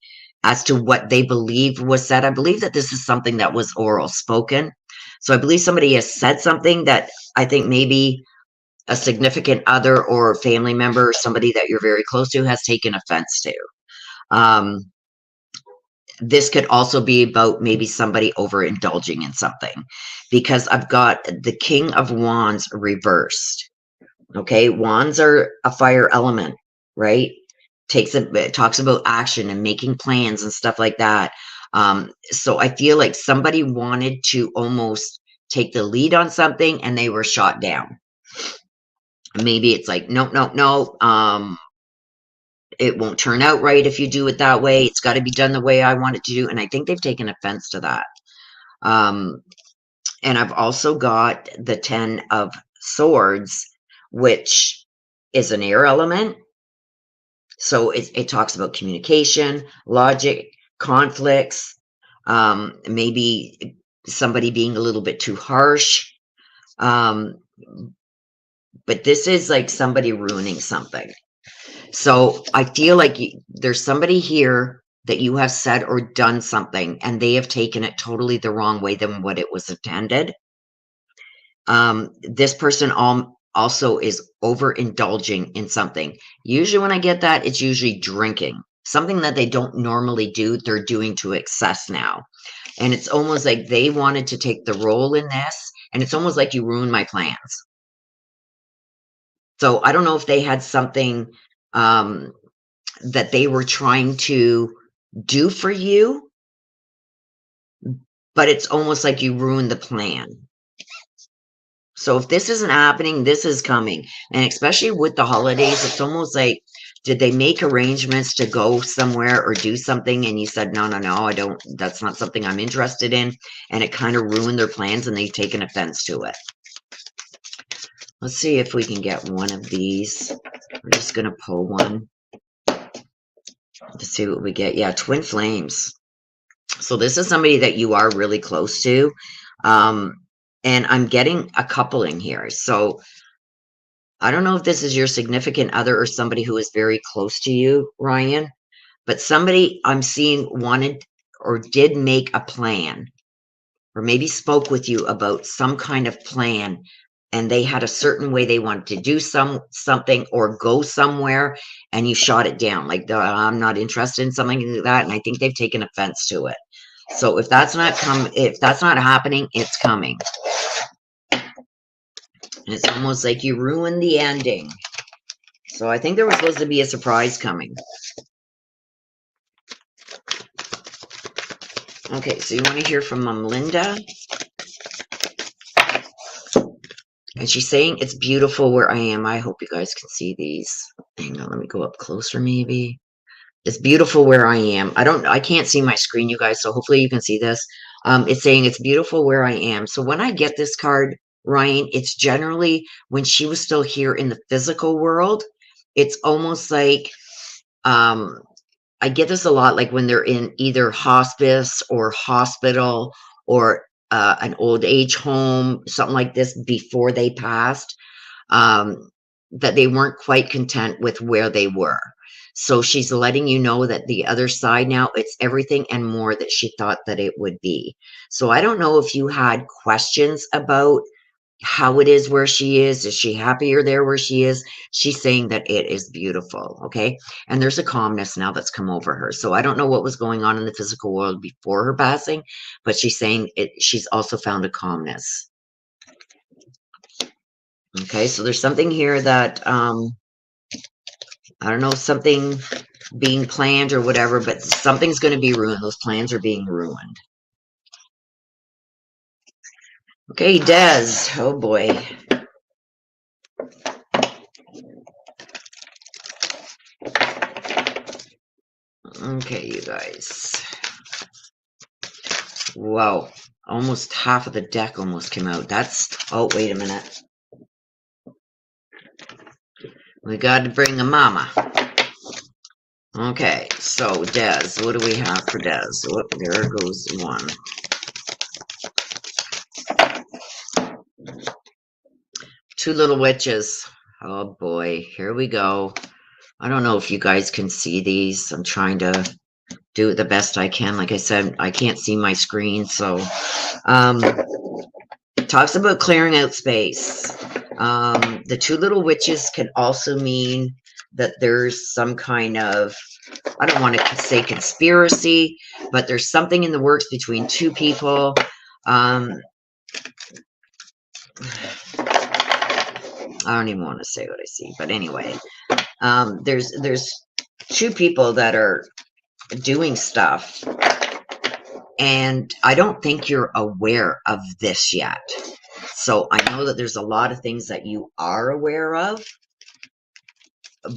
as to what they believe was said. I believe that this is something that was oral spoken. So I believe somebody has said something that I think maybe a significant other or family member, somebody that you're very close to, has taken offense to. This could also be about maybe somebody overindulging in something, because I've got the King of Wands reversed. Okay, wands are a fire element, right? It talks about action and making plans and stuff like that. So I feel like somebody wanted to almost take the lead on something and they were shot down. Maybe it's like, no, no, no. It won't turn out right if you do it that way. It's got to be done the way I want it to do. And I think they've taken offense to that. And I've also got the 10 of Swords, which is an air element. So it talks about communication, logic, conflicts, maybe somebody being a little bit too harsh. But this is like somebody ruining something. So I feel like there's somebody here that you have said or done something, and they have taken it totally the wrong way than what it was intended. This person also is overindulging in something. Usually when I get that, it's usually drinking. Something that they don't normally do, they're doing to excess now. And it's almost like they wanted to take the role in this, and it's almost like you ruined my plans. So I don't know if they had something that they were trying to do for you, but it's almost like you ruined the plan. So if this isn't happening, this is coming. And especially with the holidays, it's almost like, did they make arrangements to go somewhere or do something? And you said, no, no, no, I don't, that's not something I'm interested in. And it kind of ruined their plans and they've taken offense to it. Let's see if we can get one of these. We're just going to pull one to see what we get. Yeah, twin flames. So this is somebody that you are really close to. And I'm getting a coupling here. So I don't know if this is your significant other or somebody who is very close to you, Ryan, but somebody I'm seeing wanted or did make a plan or maybe spoke with you about some kind of plan, and they had a certain way they wanted to do something or go somewhere, and you shot it down. Like, I'm not interested in something like that. And I think they've taken offense to it. So if that's not happening, it's coming. And it's almost like you ruined the ending. So I think there was supposed to be a surprise coming. Okay, so you want to hear from Linda? And she's saying, it's beautiful where I am. I hope you guys can see these. Hang on, let me go up closer maybe. It's beautiful where I am. I can't see my screen, you guys, so hopefully you can see this. It's saying it's beautiful where I am. So when I get this card, Ryan, it's generally when she was still here in the physical world. It's almost like I get this a lot, like when they're in either hospice or hospital or an old age home, something like this before they passed, that they weren't quite content with where they were. So she's letting you know that the other side now, it's everything and more that she thought that it would be. So I don't know if you had questions about how it is where she is she happier there where she is. She's saying that it is beautiful. Okay, and there's a calmness now that's come over her. So I don't know what was going on in the physical world before her passing, but she's saying she's also found a calmness. Okay, so there's something here that I don't know, something being planned or whatever, but something's going to be ruined. Those plans are being ruined. Okay, Des. Oh boy. Okay, you guys. Wow. Almost half of the deck almost came out. Oh, wait a minute. We got to bring a mama. Okay, so Des, what do we have for Des? Oh, there goes one. Two little witches. Oh boy, here we go. I don't know if you guys can see these. I'm trying to do it the best I can. Like I said, I can't see my screen, so talks about clearing out space. The two little witches can also mean that there's some kind of, I don't want to say conspiracy, but there's something in the works between two people. I don't even want to say what I see, but anyway, there's two people that are doing stuff, and I don't think you're aware of this yet. So I know that there's a lot of things that you are aware of,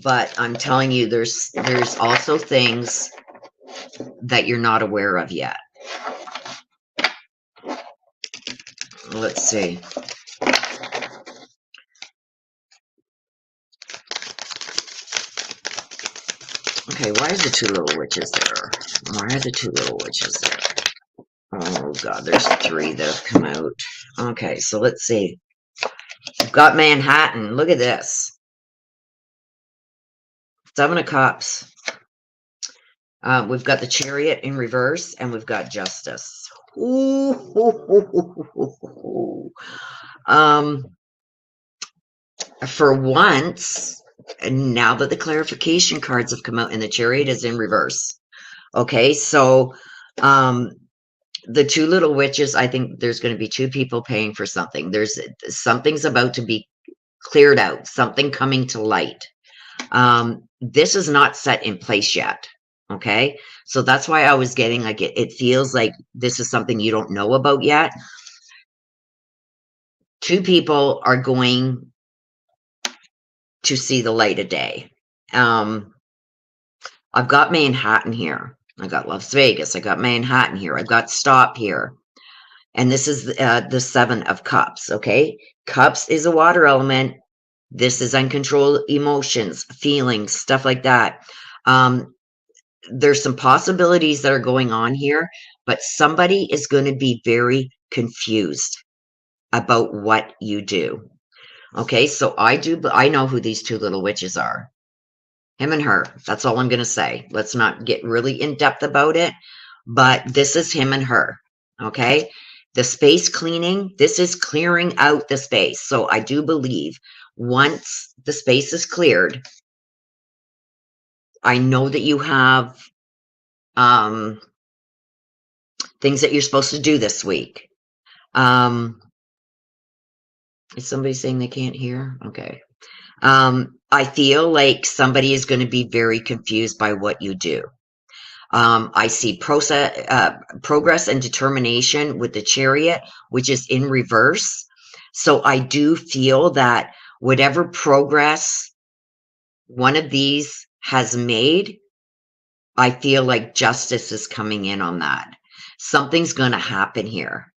but I'm telling you, there's also things that you're not aware of yet. Let's see. Okay, why are the two little witches there? Why are the two little witches there? Oh god, there's three that have come out. Okay, so let's see. We've got Manhattan. Look at this. 7 of Cups. We've got the Chariot in reverse, and we've got Justice. Ooh. For once, now that the clarification cards have come out and the Chariot is in reverse. Okay, so the two little witches, I think there's going to be two people paying for something. Something's about to be cleared out, something coming to light. This is not set in place yet. Okay, so that's why I was getting like it feels like this is something you don't know about yet. Two people are going to see the light of day. I've got Manhattan here. I got Las Vegas. I got Manhattan here. I've got Stop here. And this is the 7 of Cups, okay? Cups is a water element. This is uncontrolled emotions, feelings, stuff like that. There's some possibilities that are going on here, but somebody is going to be very confused about what you do. Okay, so I know who these two little witches are. Him and her. That's all I'm going to say. Let's not get really in depth about it, but this is him and her. Okay, the space cleaning, this is clearing out the space. So I do believe once the space is cleared, I know that you have things that you're supposed to do this week. Is somebody saying they can't hear? Okay. I feel like somebody is going to be very confused by what you do. I see progress and determination with the Chariot, which is in reverse. So I do feel that whatever progress one of these has made, I feel like justice is coming in on that. Something's going to happen here.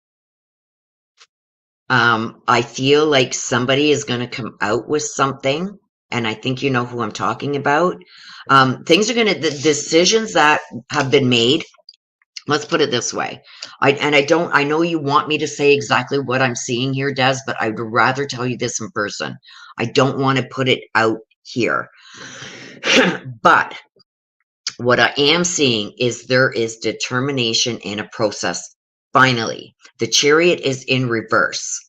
I feel like somebody is going to come out with something, and I think you know who I'm talking about. The decisions that have been made, let's put it this way. I know you want me to say exactly what I'm seeing here, Des, but I'd rather tell you this in person. I don't want to put it out here. But what I am seeing is there is determination in a process. Finally, the Chariot is in reverse.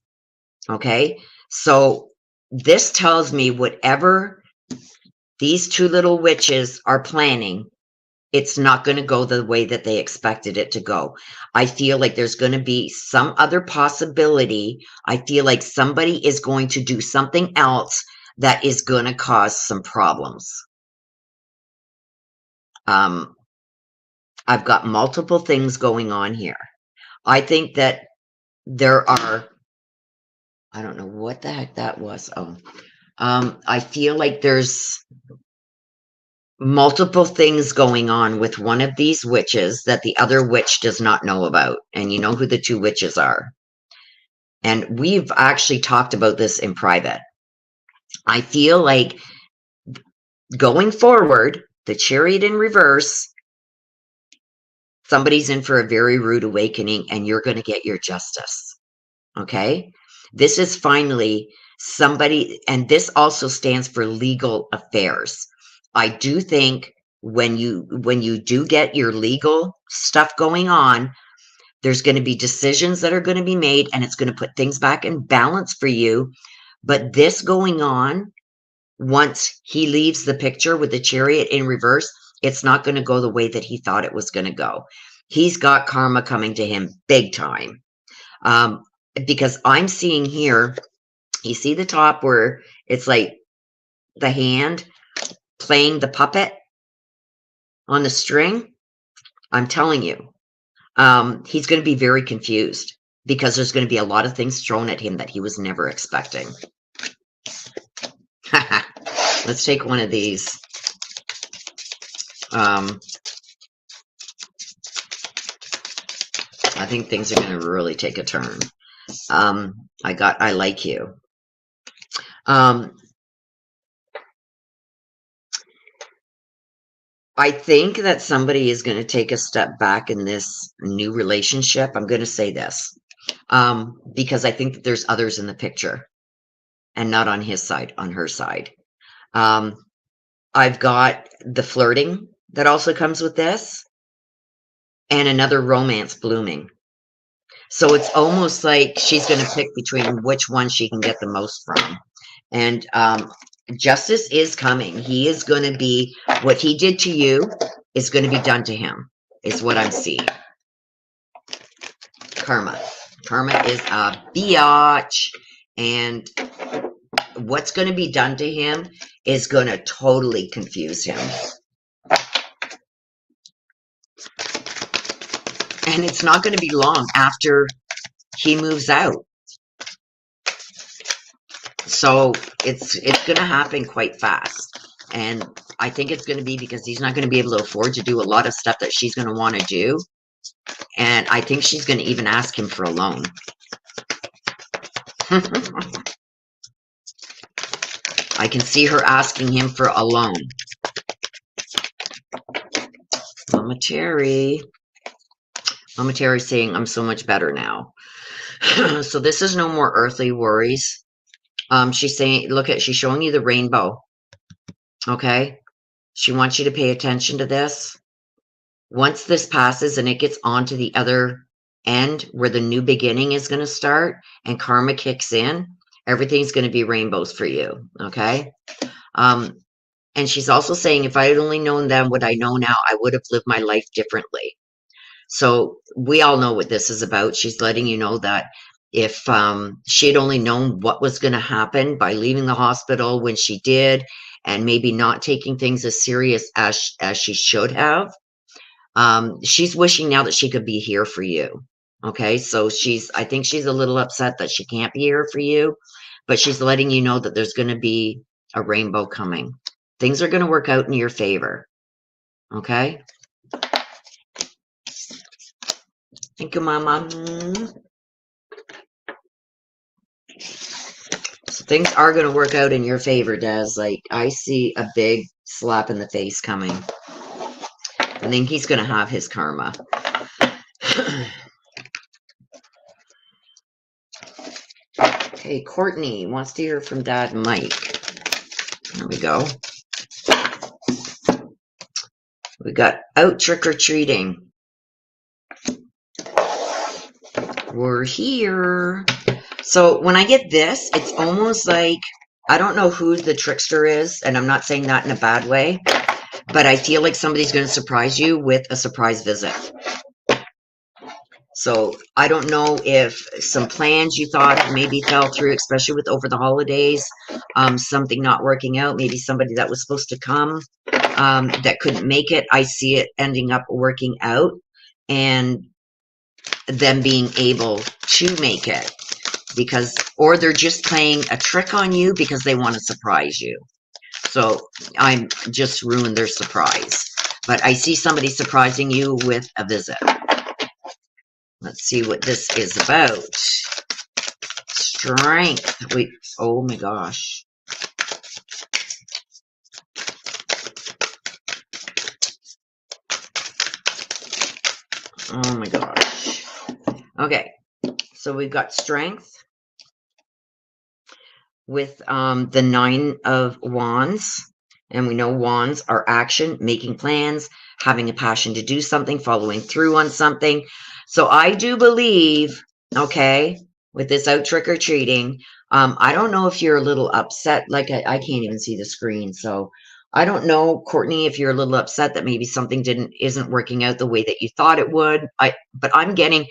Okay, so this tells me whatever these two little witches are planning, it's not going to go the way that they expected it to go. I feel like there's going to be some other possibility. I feel like somebody is going to do something else that is going to cause some problems. I've got multiple things going on here. I think that there are, I don't know what the heck that was. I feel like there's multiple things going on with one of these witches that the other witch does not know about. And you know who the two witches are. And we've actually talked about this in private. I feel like going forward, the Chariot in reverse, somebody's in for a very rude awakening and you're going to get your justice. Okay? This is finally somebody, and this also stands for legal affairs. I do think when you do get your legal stuff going on, there's going to be decisions that are going to be made and it's going to put things back in balance for you. But this going on, once he leaves the picture with the Chariot in reverse, it's not going to go the way that he thought it was going to go. He's got karma coming to him big time. Because I'm seeing here, you see the top where it's like the hand playing the puppet on the string? I'm telling you, he's going to be very confused. because there's going to be a lot of things thrown at him that he was never expecting. Let's take one of these. I think things are going to really take a turn. I like you. I think that somebody is going to take a step back in this new relationship. I'm going to say this because I think that there's others in the picture and not on his side, on her side. I've got the flirting that also comes with this and another romance blooming. So it's almost like she's going to pick between which one she can get the most from. And justice is coming. He is going to be, what he did to you is going to be done to him, is what I'm seeing. Karma. Karma is a biatch. And what's going to be done to him is going to totally confuse him. And it's not going to be long after he moves out. So it's going to happen quite fast. And I think it's going to be because he's not going to be able to afford to do a lot of stuff that she's going to want to do. And I think she's going to even ask him for a loan. I can see her asking him for a loan. Mama Terry's saying, I'm so much better now. So this is no more earthly worries. She's saying, she's showing you the rainbow. Okay? She wants you to pay attention to this. Once this passes and it gets on to the other end where the new beginning is going to start and karma kicks in, everything's going to be rainbows for you. Okay? And she's also saying, if I had only known then what I know now, I would have lived my life differently. So we all know what this is about. She's letting you know that if she had only known what was going to happen by leaving the hospital when she did, and maybe not taking things as serious as she should have, she's wishing now that she could be here for you. Okay, so I think she's a little upset that she can't be here for you, but she's letting you know that there's going to be a rainbow coming. Things are going to work out in your favor. Okay? Thank you, Mama. So things are going to work out in your favor, Des. Like, I see a big slap in the face coming. I think he's going to have his karma. Okay, Courtney wants to hear from Dad Mike. There we go. We got out trick-or-treating. We're here. So when I get this, it's almost like, I don't know who the trickster is, and I'm not saying that in a bad way, but I feel like somebody's going to surprise you with a surprise visit. So I don't know if some plans you thought maybe fell through, especially with over the holidays, something not working out, maybe somebody that was supposed to come that couldn't make it. I see it ending up working out and them being able to make it, because, or they're just playing a trick on you because they want to surprise you. So I'm just ruined their surprise. But I see somebody surprising you with a visit. Let's see what this is about. Strength. Wait, oh my gosh. Oh my gosh. Okay, so we've got strength with the 9 of Wands. And we know wands are action, making plans, having a passion to do something, following through on something. So I do believe, okay, with this out trick-or-treating, I don't know if you're a little upset. Like, I can't even see the screen. So I don't know, Courtney, if you're a little upset that maybe something isn't working out the way that you thought it would. But I'm getting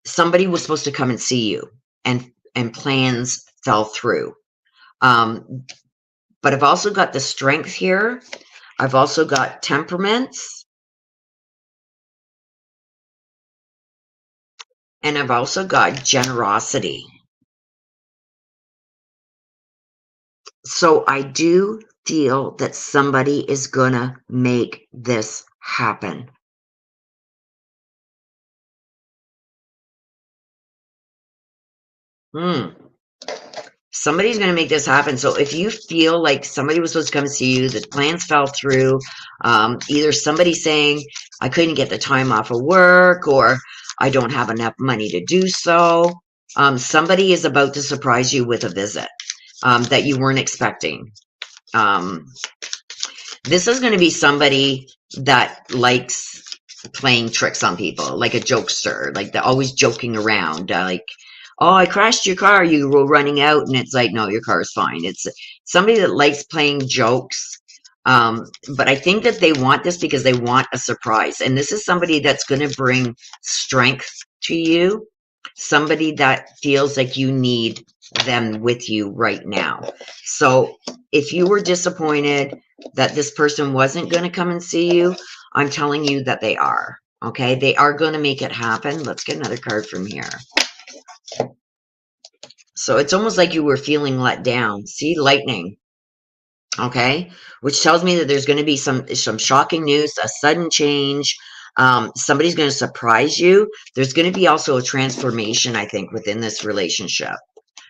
somebody was supposed to come and see you, and plans fell through. But I've also got the strength here. I've also got temperaments. And I've also got generosity. So I do feel that somebody is going to make this happen. Somebody's going to make this happen. So if you feel like somebody was supposed to come see you, the plans fell through, either somebody saying, I couldn't get the time off of work, or I don't have enough money to do so, somebody is about to surprise you with a visit that you weren't expecting. This is going to be somebody that likes playing tricks on people, like a jokester, like they're always joking around, like, oh, I crashed your car, you were running out, and it's like, no, your car is fine. It's somebody that likes playing jokes, but I think that they want this because they want a surprise, and this is somebody that's going to bring strength to you, somebody that feels like you need them with you right now. So if you were disappointed that this person wasn't going to come and see you, I'm telling you that they are. Okay, they are going to make it happen. Let's get another card from here. So it's almost like you were feeling let down. See, lightning. Okay, which tells me that there's going to be some shocking news, a sudden change. Somebody's going to surprise you. There's going to be also a transformation, I think, within this relationship.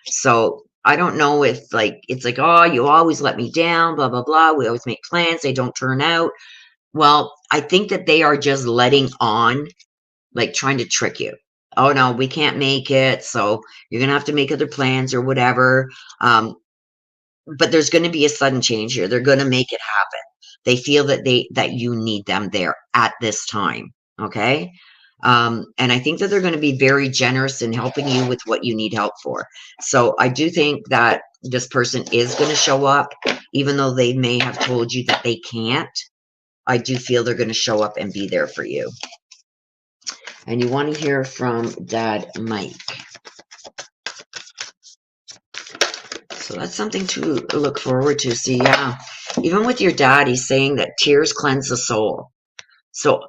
So I don't know if like it's like, oh, you always let me down, blah blah blah. We always make plans, they don't turn out. Well, I think that they are just letting on, like trying to trick you. Oh no, we can't make it, so you're gonna have to make other plans or whatever. But there's going to be a sudden change here. They're going to make it happen. They feel that you need them there at this time. Okay. And I think that they're going to be very generous in helping you with what you need help for. So I do think that this person is going to show up, even though they may have told you that they can't. I do feel they're going to show up and be there for you. And you want to hear from Dad Mike. So that's something to look forward to. See, yeah, even with your dad, he's saying that tears cleanse the soul. So,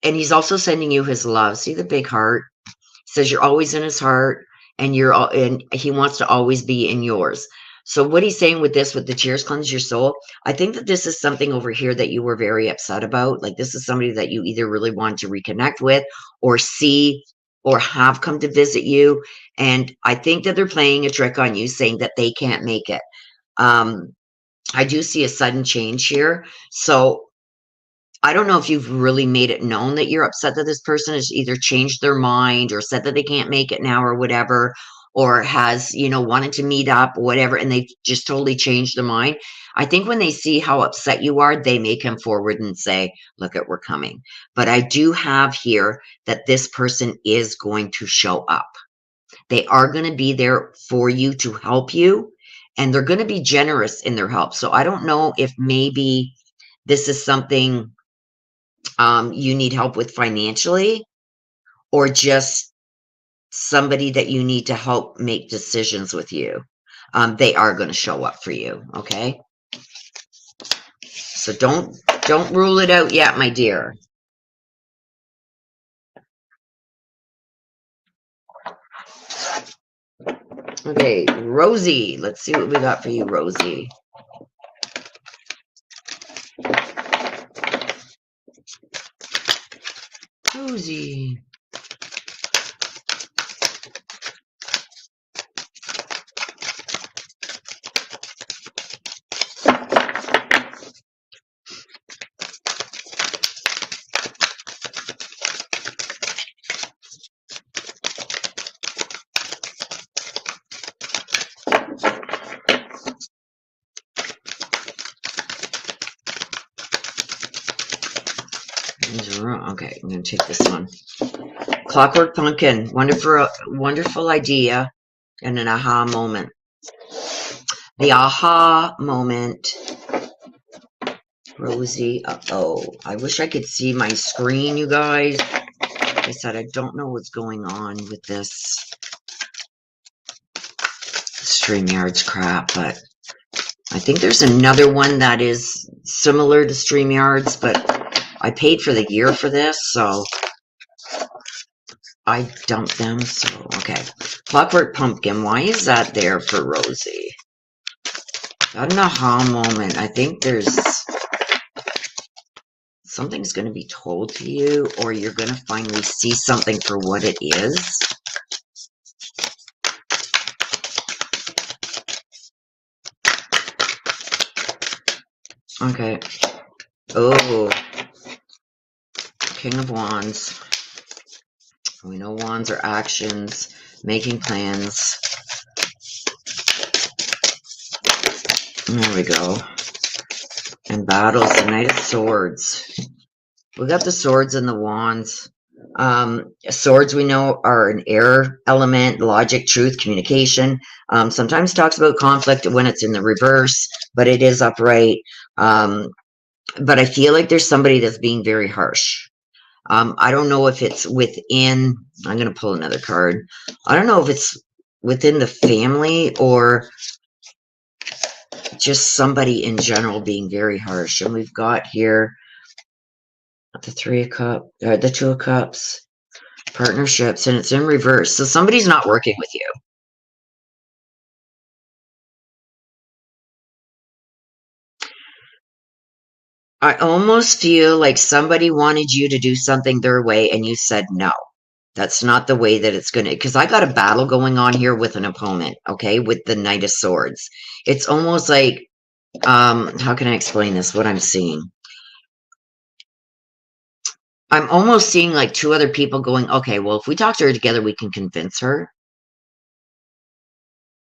and he's also sending you his love. See the big heart? He says you're always in his heart, and and he wants to always be in yours. So what he's saying with this, with the tears cleanse your soul, I think that this is something over here that you were very upset about. Like this is somebody that you either really want to reconnect with or see or have come to visit you. And I think that they're playing a trick on you, saying that they can't make it. I do see a sudden change here. So I don't know if you've really made it known that you're upset that this person has either changed their mind or said that they can't make it now or whatever, or has, wanted to meet up or whatever, and they've just totally changed their mind. I think when they see how upset you are, they may come forward and say, look, we're coming. But I do have here that this person is going to show up. They are going to be there for you to help you, and they're going to be generous in their help. So I don't know if maybe this is something you need help with financially, or just somebody that you need to help make decisions with you. They are going to show up for you. Okay. So don't rule it out yet, my dear. Okay, Rosie. Let's see what we got for you, Rosie. Rosie. Okay, I'm going to take this one. Clockwork Pumpkin, wonderful idea and an aha moment. The aha moment, Rosie. Uh-oh, I wish I could see my screen, you guys. Like I said, I don't know what's going on with this StreamYard's crap, but I think there's another one that is similar to StreamYard's, but I paid for the year for this, so I dumped them, so okay. Clockwork Pumpkin, why is that there for Rosie? Got an aha moment. I think there's something's going to be told to you, or you're going to finally see something for what it is. Okay. Oh, King of Wands. We know wands are actions, making plans. There we go. And battles, the Knight of Swords. We got the swords and the wands. Swords we know are an air element, logic, truth, communication. Sometimes talks about conflict when it's in the reverse, but it is upright. But I feel like there's somebody that's being very harsh. I don't know if it's within, I'm going to pull another card. I don't know if it's within the family or just somebody in general being very harsh. And we've got here the the Two of Cups, partnerships, and it's in reverse. So somebody's not working with you. I almost feel like somebody wanted you to do something their way and you said no. That's not the way that it's going to, because I got a battle going on here with an opponent, okay, with the Knight of Swords. It's almost like, how can I explain this, what I'm seeing? I'm almost seeing like two other people going, okay, well, if we talk to her together, we can convince her.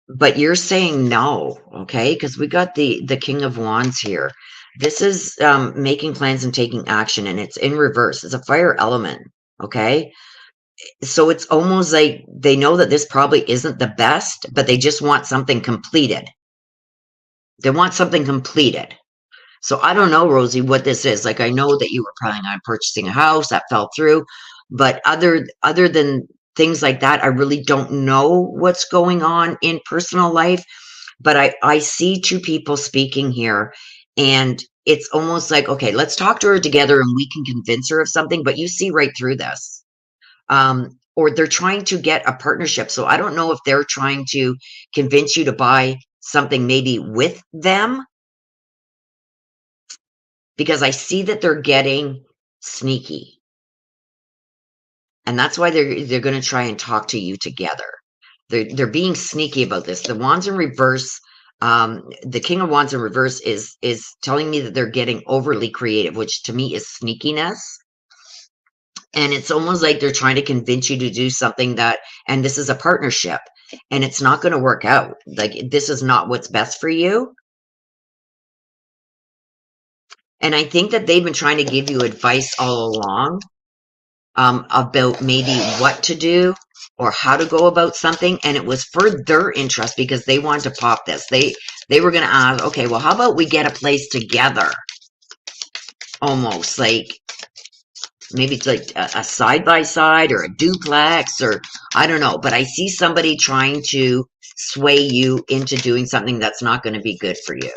But you're saying no, okay? Because we got the King of Wands here. This is making plans and taking action, and it's in reverse. It's a fire element, okay? So it's almost like they know that this probably isn't the best, but they just want something completed. They want something completed. So I don't know, Rosie, what this is. Like, I know that you were planning on purchasing a house that fell through, but other than things like that, I really don't know what's going on in personal life. But I see two people speaking here, and it's almost like, okay, let's talk to her together and we can convince her of something, but you see right through this. Or they're trying to get a partnership. So I don't know if they're trying to convince you to buy something maybe with them, because I see that they're getting sneaky. And that's why they're going to try and talk to you together. They're being sneaky about this. The wands in reverse, the King of Wands in reverse is telling me that they're getting overly creative, which to me is sneakiness. And it's almost like they're trying to convince you to do something that, and this is a partnership, and it's not going to work out. Like, this is not what's best for you. And I think that they've been trying to give you advice all along, about maybe what to do or how to go about something, and it was for their interest because they wanted to pop this. They were going to ask, okay, well, how about we get a place together? Almost like maybe it's like a side-by-side or a duplex, or I don't know, but I see somebody trying to sway you into doing something that's not going to be good for you.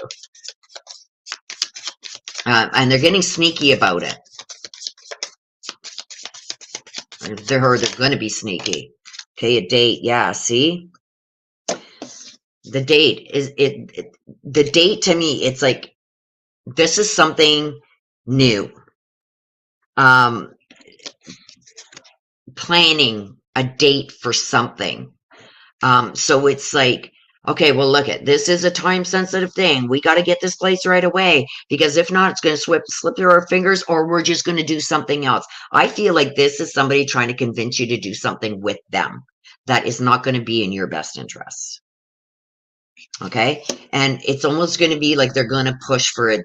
And they're getting sneaky about it. They're going to be sneaky. Okay, a date. Yeah, see? The date is the date to me, it's like this is something new. Planning a date for something. So it's like, okay, well, look at this is a time sensitive thing. We got to get this place right away, because if not, it's going to slip through our fingers, or we're just going to do something else. I feel like this is somebody trying to convince you to do something with them that is not going to be in your best interest. Okay, and it's almost going to be like they're going to push for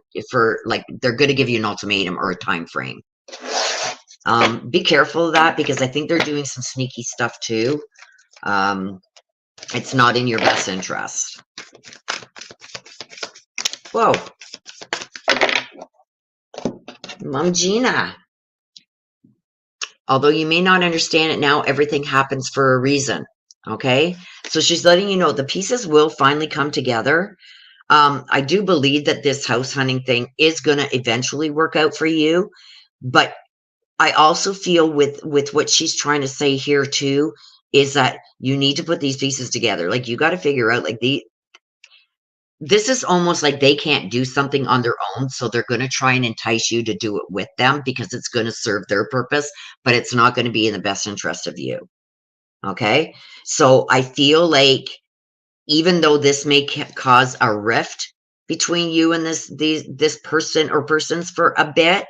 like they're going to give you an ultimatum or a time frame. Be careful of that, because I think they're doing some sneaky stuff too. It's not in your best interest. Whoa. Mom Gina. Although you may not understand it now, everything happens for a reason. Okay? So she's letting you know the pieces will finally come together. I do believe that this house hunting thing is going to eventually work out for you. But I also feel with what she's trying to say here too, is that you need to put these pieces together. Like, you got to figure out, like, this is almost like they can't do something on their own, so they're going to try and entice you to do it with them because it's going to serve their purpose, but it's not going to be in the best interest of you. Okay? So I feel like even though this may cause a rift between you and this person or persons for a bit,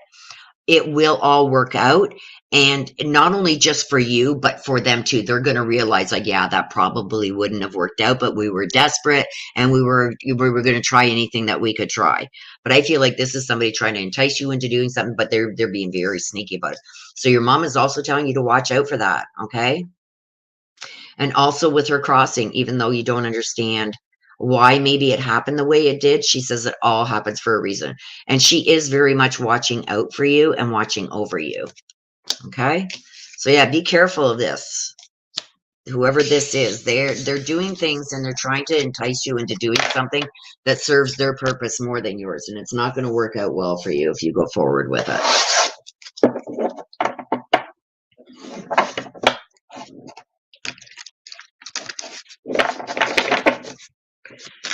it will all work out. And not only just for you, but for them too. They're going to realize, like, yeah, that probably wouldn't have worked out, but we were desperate and we were going to try anything that we could try. But I feel like this is somebody trying to entice you into doing something, but they're being very sneaky about it. So your mom is also telling you to watch out for that, okay? And also with her crossing, even though you don't understand why maybe it happened the way it did, she says it all happens for a reason. And she is very much watching out for you and watching over you. Okay? So yeah, be careful of this. Whoever this is, they're doing things and they're trying to entice you into doing something that serves their purpose more than yours. And it's not going to work out well for you if you go forward with it.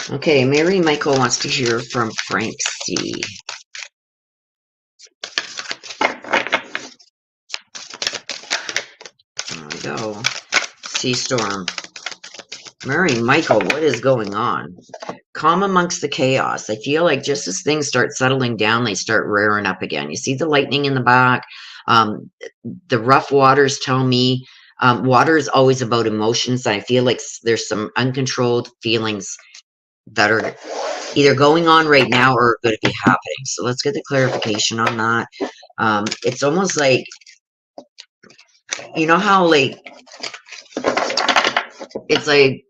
Okay, Mary Michael wants to hear from Frank C. There we go. Sea storm. Mary Michael, what is going on? Calm amongst the chaos. I feel like just as things start settling down, they start rearing up again. You see the lightning in the back. The rough waters tell me water is always about emotions. And I feel like there's some uncontrolled feelings that are either going on right now or are going to be happening. So let's get the clarification on that. It's almost like, you know how, like, it's like,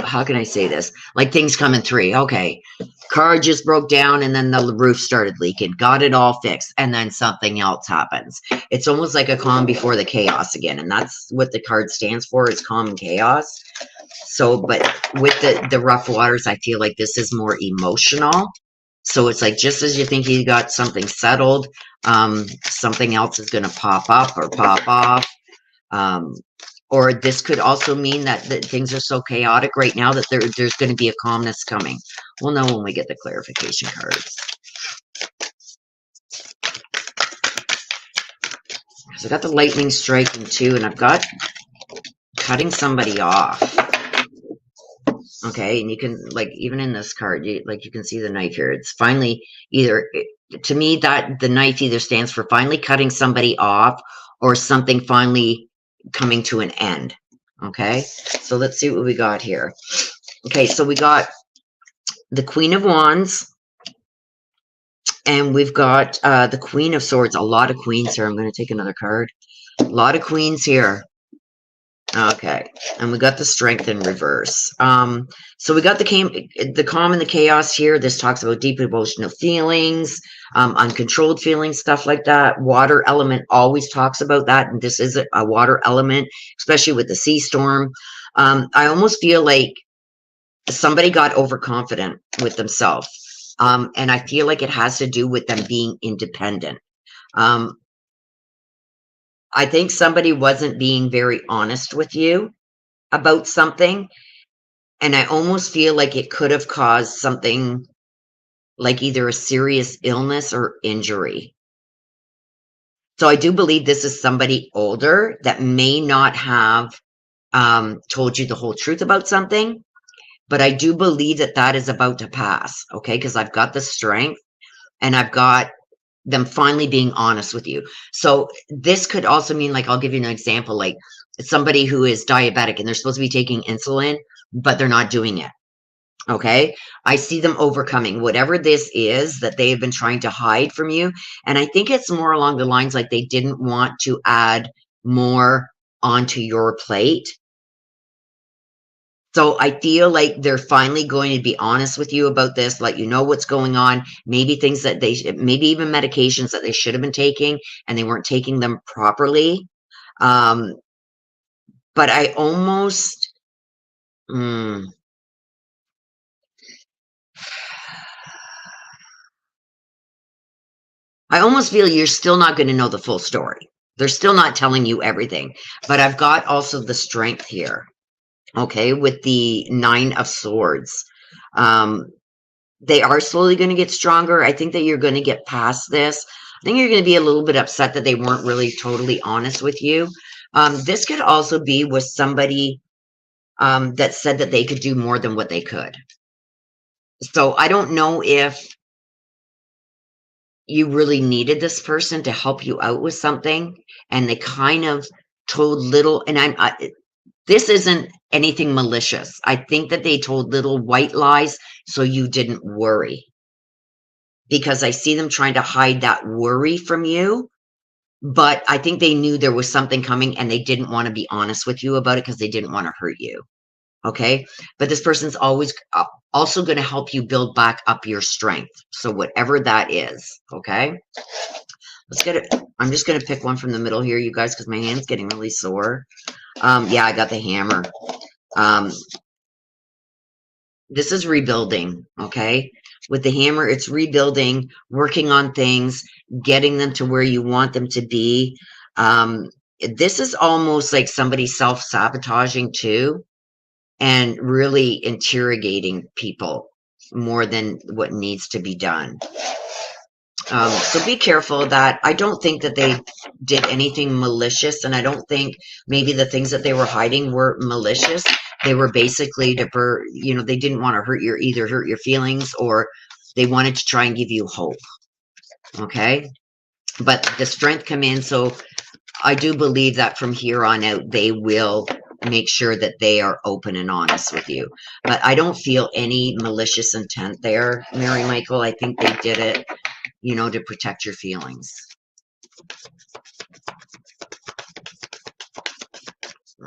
how can I say this? Like, things come in three. Okay, car just broke down and then the roof started leaking. Got it all fixed. And then something else happens. It's almost like a calm before the chaos again. And that's what the card stands for, is calm and chaos. So, but with the rough waters, I feel like this is more emotional. So it's like, just as you think you got something settled, something else is going to pop up or pop off. Or this could also mean that things are so chaotic right now that there's going to be a calmness coming. We'll know when we get the clarification cards. So I got the lightning striking too, and I've got cutting somebody off. Okay, and you can, like, even in this card, you can see the knife here. It's finally either, to me, that the knife either stands for finally cutting somebody off or something finally coming to an end. Okay, so let's see what we got here. Okay, so we got the Queen of Wands, and we've got the Queen of Swords. A lot of queens here. I'm going to take another card. A lot of queens here. Okay, and we got the Strength in reverse. So we got the calm and the chaos here. This talks about deep emotional feelings, uncontrolled feelings, stuff like that. Water element always talks about that, and this is a water element, especially with the sea storm. I almost feel like somebody got overconfident with themselves, and I feel like it has to do with them being independent. I think somebody wasn't being very honest with you about something, and I almost feel like it could have caused something like either a serious illness or injury. So I do believe this is somebody older that may not have told you the whole truth about something, but I do believe that that is about to pass, okay? Because I've got the Strength, and I've got them finally being honest with you. So this could also mean, like, I'll give you an example, like somebody who is diabetic and they're supposed to be taking insulin, but they're not doing it. Okay. I see them overcoming whatever this is that they've been trying to hide from you. And I think it's more along the lines like they didn't want to add more onto your plate. So I feel like they're finally going to be honest with you about this, let you know what's going on, maybe things that maybe even medications that they should have been taking and they weren't taking them properly. But I almost, I almost feel you're still not going to know the full story. They're still not telling you everything, but I've got also the strength here. Okay, with the 9 of Swords. They are slowly going to get stronger. I think that you're going to get past this. I think you're going to be a little bit upset that they weren't really totally honest with you. This could also be with somebody that said that they could do more than what they could. So I don't know if you really needed this person to help you out with something, and they kind of told little, and this isn't anything malicious. I think that they told little white lies so you didn't worry, because I see them trying to hide that worry from you. But I think they knew there was something coming and they didn't want to be honest with you about it because they didn't want to hurt you. Okay. But this person's always also going to help you build back up your strength. So whatever that is. Okay. Let's get it. I'm just going to pick one from the middle here, you guys, because my hand's getting really sore. Yeah, I got the hammer. This is rebuilding. Okay. With the hammer, it's rebuilding, working on things, getting them to where you want them to be. This is almost like somebody self-sabotaging too, and really interrogating people more than what needs to be done. So be careful of that. I don't think that they did anything malicious, and I don't think maybe the things that they were hiding were malicious. They were basically they didn't want to either hurt your feelings, or they wanted to try and give you hope. Okay. But the strength come in. So I do believe that from here on out, they will make sure that they are open and honest with you. But I don't feel any malicious intent there, Mary Michael. I think they did it, to protect your feelings.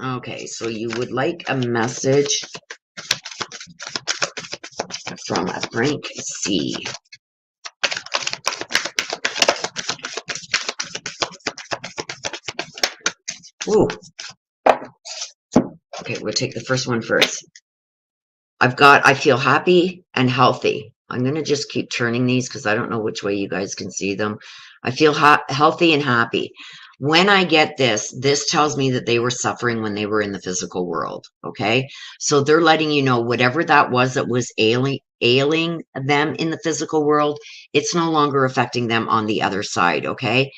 Okay, so you would like a message from Frank C. Ooh. Okay, we'll take the first one first. I feel happy and healthy. I'm going to just keep turning these because I don't know which way you guys can see them. I feel healthy and happy. When I get this tells me that they were suffering when they were in the physical world. Okay. So they're letting you know whatever that was ailing them in the physical world, it's no longer affecting them on the other side. Okay.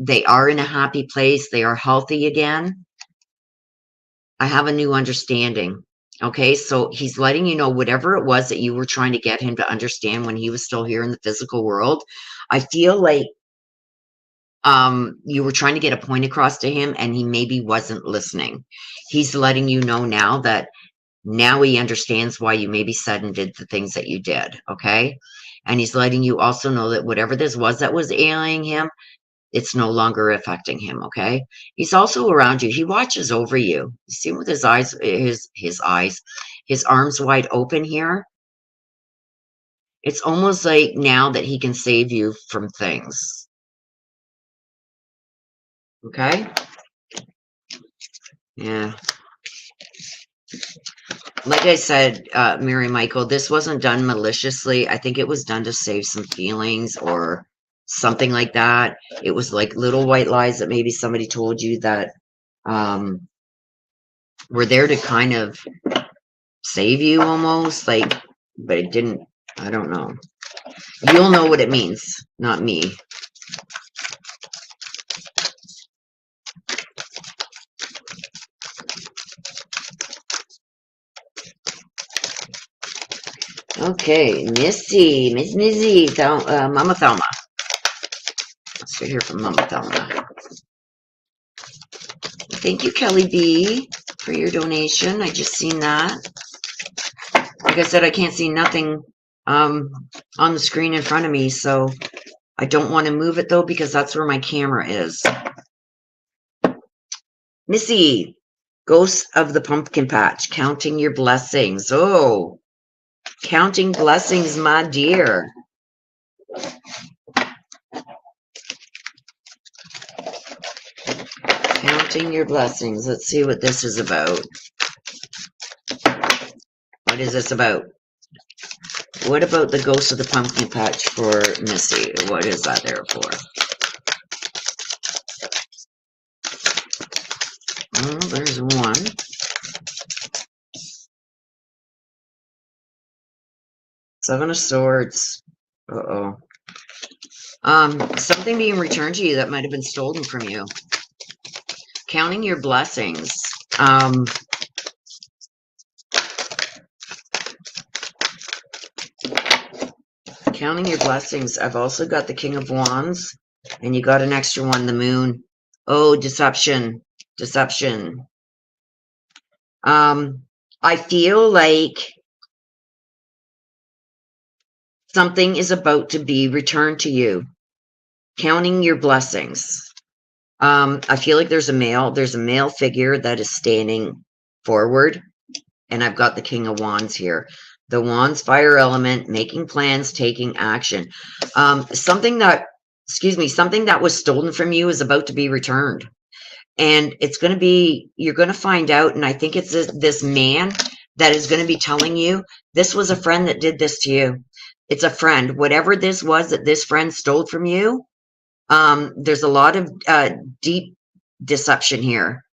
They are in a happy place. They are healthy again. I have a new understanding. Okay, so he's letting you know whatever it was that you were trying to get him to understand when he was still here in the physical world. I feel like you were trying to get a point across to him and he maybe wasn't listening. He's letting you know now that now he understands why you maybe said and did the things that you did. Okay, and he's letting you also know that whatever this was that was ailing him, it's no longer affecting him. Okay. He's also around you. He watches over you. You see him with his eyes, his arms wide open here. It's almost like now that he can save you from things. Okay. Yeah. Like I said, Mary Michael, this wasn't done maliciously. I think it was done to save some feelings or something like that. It was like little white lies that maybe somebody told you that were there to kind of save you almost, but it didn't. I don't know. You'll know what it means, not me. Okay, Miss Missy, Mama Thelma. Let's go hear from Mama Thelma. Thank you, Kelly B, for your donation. I just seen that. Like I said, I can't see nothing on the screen in front of me, so I don't want to move it though because that's where my camera is. Missy, Ghost of the Pumpkin Patch, counting your blessings. Oh, counting blessings, my dear. Counting your blessings. Let's see what this is about. What is this about? What about the Ghost of the Pumpkin Patch for Missy? What is that there for? Oh, there's one. Seven of Swords. Uh-oh. Something being returned to you that might have been stolen from you. Counting your blessings. Counting your blessings. I've also got the King of Wands, and you got an extra one, the Moon. Oh, deception. Deception. I feel like something is about to be returned to you. Counting your blessings. I feel like there's a male figure that is standing forward, and I've got the King of Wands here. The Wands, fire element, making plans, taking action. Something that was stolen from you is about to be returned. And it's going to be, you're going to find out, and I think it's this man that is going to be telling you, this was a friend that did this to you. It's a friend. Whatever this was that this friend stole from you, there's a lot of deep deception here.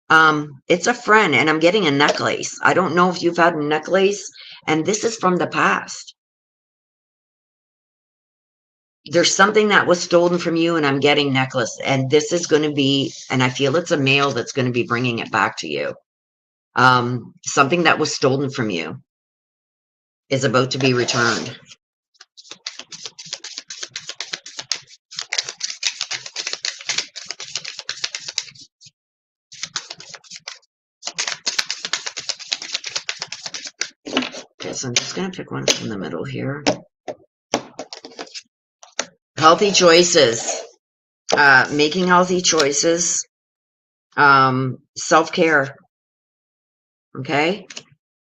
It's a friend, and I'm getting a necklace. I don't know if you've had a necklace, and this is from the past. There's something that was stolen from you, and I'm getting necklace, and this is going to be, and I feel it's a male that's going to be bringing it back to you. Something that was stolen from you is about to be returned. Okay, so I'm just going to pick one from the middle here. Healthy choices. Making healthy choices. Self-care. Okay?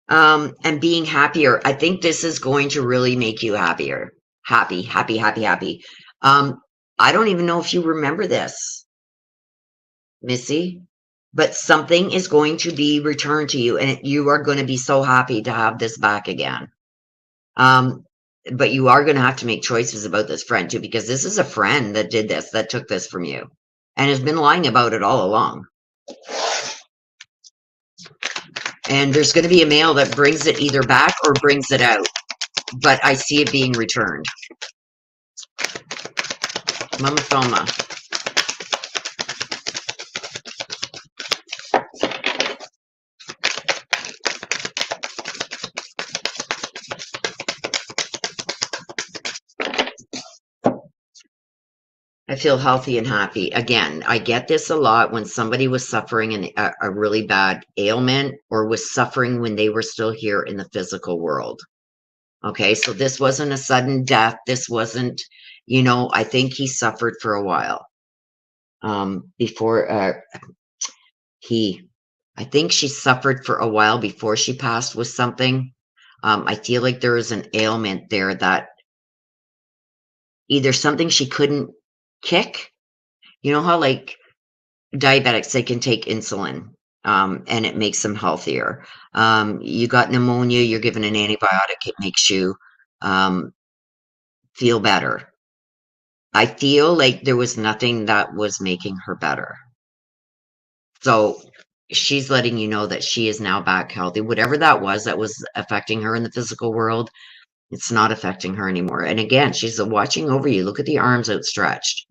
And being happier. I think this is going to really make you happier. Happy, happy, happy, happy. I don't even know if you remember this, Missy, but something is going to be returned to you, and you are going to be so happy to have this back again. But you are going to have to make choices about this friend too, because this is a friend that did this, that took this from you, and has been lying about it all along. And there's going to be a male that brings it either back or brings it out, but I see it being returned. Mama Thoma. I feel healthy and happy. Again, I get this a lot when somebody was suffering a really bad ailment or was suffering when they were still here in the physical world. Okay, so this wasn't a sudden death. This wasn't, I think he suffered for a while. Before I think she suffered for a while before she passed with something. I feel like there was an ailment there that either something she couldn't kick. You know how like diabetics, they can take insulin, and it makes them healthier. You got pneumonia, you're given an antibiotic, it makes you feel better. I feel like there was nothing that was making her better. So she's letting you know that she is now back healthy. Whatever that was affecting her in the physical world, it's not affecting her anymore. And again, she's watching over you. Look at the arms outstretched.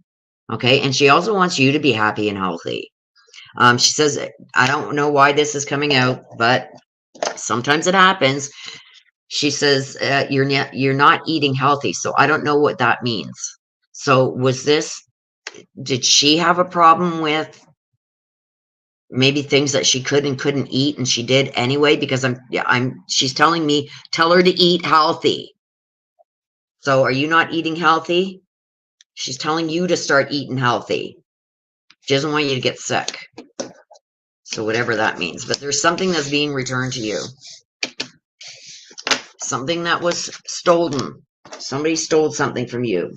Okay. And she also wants you to be happy and healthy. She says, I don't know why this is coming out, but sometimes it happens. She says, you're not eating healthy. So I don't know what that means. So did she have a problem with maybe things that she could and couldn't eat, and she did anyway? Because she's telling me, tell her to eat healthy. So are you not eating healthy? She's telling you to start eating healthy. She doesn't want you to get sick. So whatever that means. But there's something that's being returned to you. Something that was stolen. Somebody stole something from you.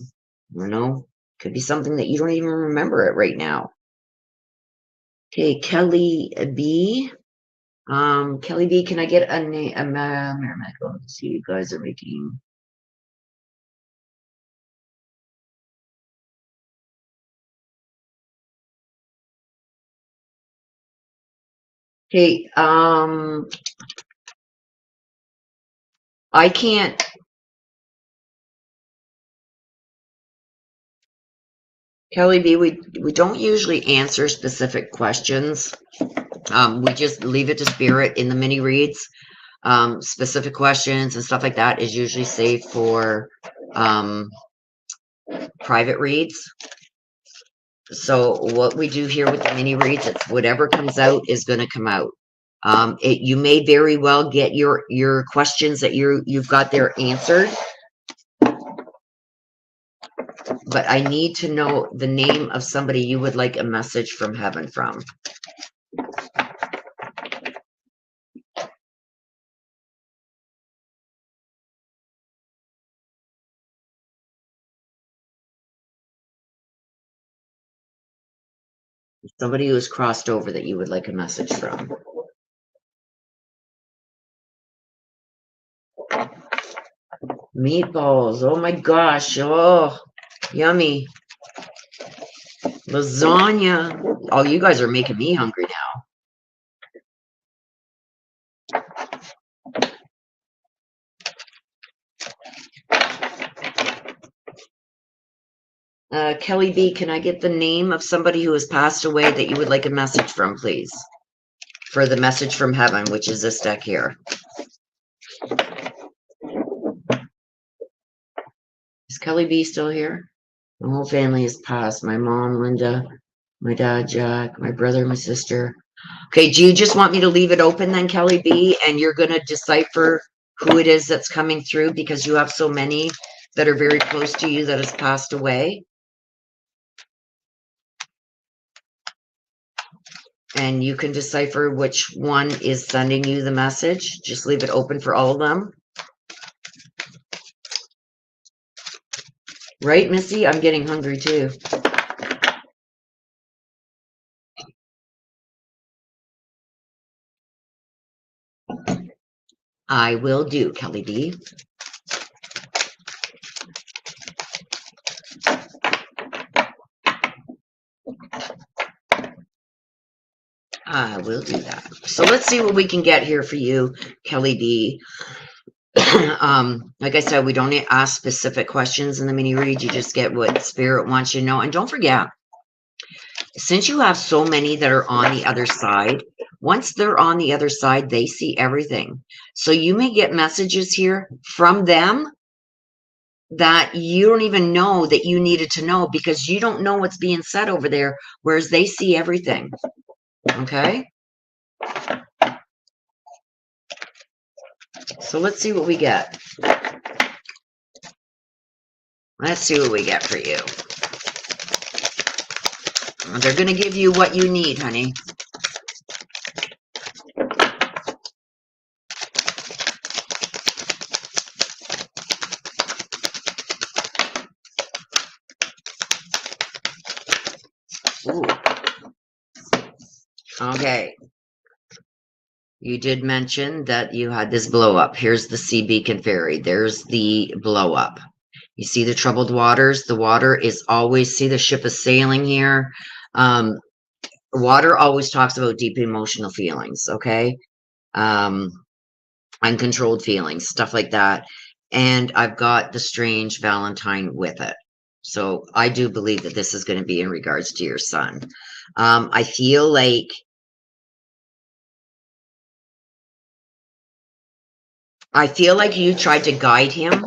Could be something that you don't even remember it right now. Okay, Kelly B. Kelly B, can I get a name? Let's see, you guys are making. Okay, I can't. Kelly B, we don't usually answer specific questions. We just leave it to spirit in the mini reads. Specific questions and stuff like that is usually saved for private reads. So what we do here with the mini reads, it's whatever comes out is going to come out. You may very well get your questions that you've got there answered, but I need to know the name of somebody you would like a message from heaven from. Somebody who's crossed over that you would like a message from. Meatballs. Oh my gosh. Oh, yummy. Lasagna. Oh, you guys are making me hungry now. Kelly B, can I get the name of somebody who has passed away that you would like a message from, please? For the message from heaven, which is this deck here. Is Kelly B still here? My whole family has passed. My mom, Linda, my dad, Jack, my brother, my sister. Okay, do you just want me to leave it open then, Kelly B? And you're going to decipher who it is that's coming through because you have so many that are very close to you that has passed away? And you can decipher which one is sending you the message. Just leave it open for all of them. Right, Missy? I'm getting hungry too. I will do, Kelly B. I will do that. So let's see what we can get here for you, Kelly B. Like I said, we don't ask specific questions in the mini read. You just get what spirit wants you to know. And don't forget, since you have so many that are on the other side, once they're on the other side, they see everything. So you may get messages here from them that you don't even know that you needed to know because you don't know what's being said over there, whereas they see everything. Okay? So let's see what we get. Let's see what we get for you. They're going to give you what you need, honey. Ooh. Okay. You did mention that you had this blow up. Here's the Sea Beacon Fairy. There's the blow up. You see the troubled waters? The water is always, see the ship is sailing here. Water always talks about deep emotional feelings, okay? Uncontrolled feelings, stuff like that. And I've got the strange Valentine with it. So I do believe that this is going to be in regards to your son. I feel like you tried to guide him.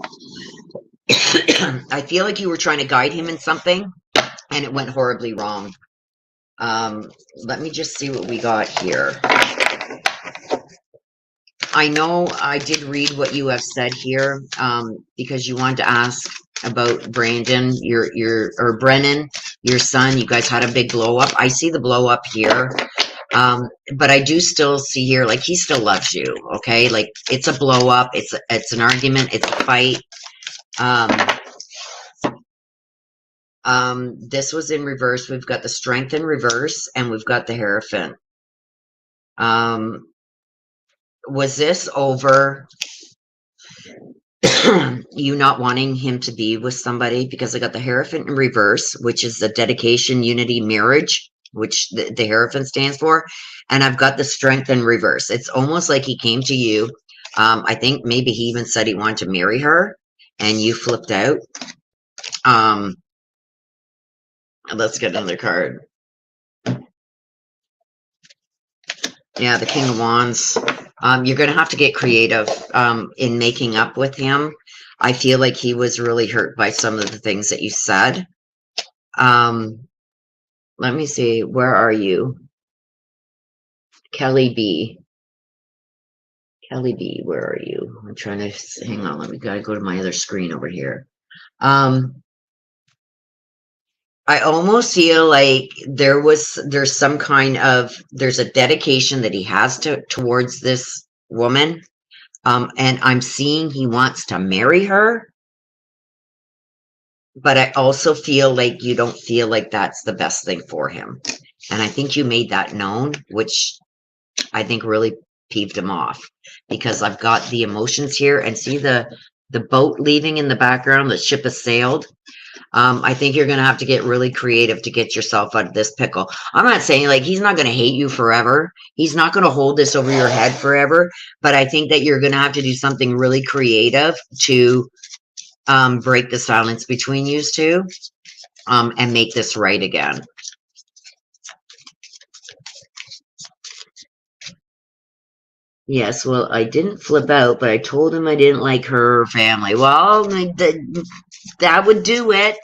I feel like you were trying to guide him in something and it went horribly wrong. Let me just see what we got here. I know I did read what you have said here, because you wanted to ask about Brandon, or Brennan, your son. You guys had a big blow up. I see the blow up here. But I do still see here, like, he still loves you. Okay. Like, it's a blow up. It's an argument. It's a fight. This was in reverse. We've got the Strength in reverse and we've got the Hierophant. Was this over you not wanting him to be with somebody? Because I got the Hierophant in reverse, which is the dedication, unity, marriage. which the Hierophant stands for. And I've got the Strength in reverse. It's almost like he came to you. I think maybe he even said he wanted to marry her and you flipped out. Let's get another card. Yeah, the King of Wands. You're going to have to get creative in making up with him. I feel like he was really hurt by some of the things that you said. Let me see. Where are you? Kelly B. Kelly B, where are you? I'm trying to, hang on, we gotta go to my other screen over here. I almost feel like there's some kind of, there's a dedication that he has towards this woman. And I'm seeing he wants to marry her. But I also feel like you don't feel like that's the best thing for him. And I think you made that known, which I think really peeved him off, because I've got the emotions here and see the boat leaving in the background. The ship has sailed. I think you're going to have to get really creative to get yourself out of this pickle. I'm not saying like he's not going to hate you forever. He's not going to hold this over your head forever. But I think that you're going to have to do something really creative to break the silence between you two and make this right again. Yes, well, I didn't flip out, but I told him I didn't like her family. Well, that would do it.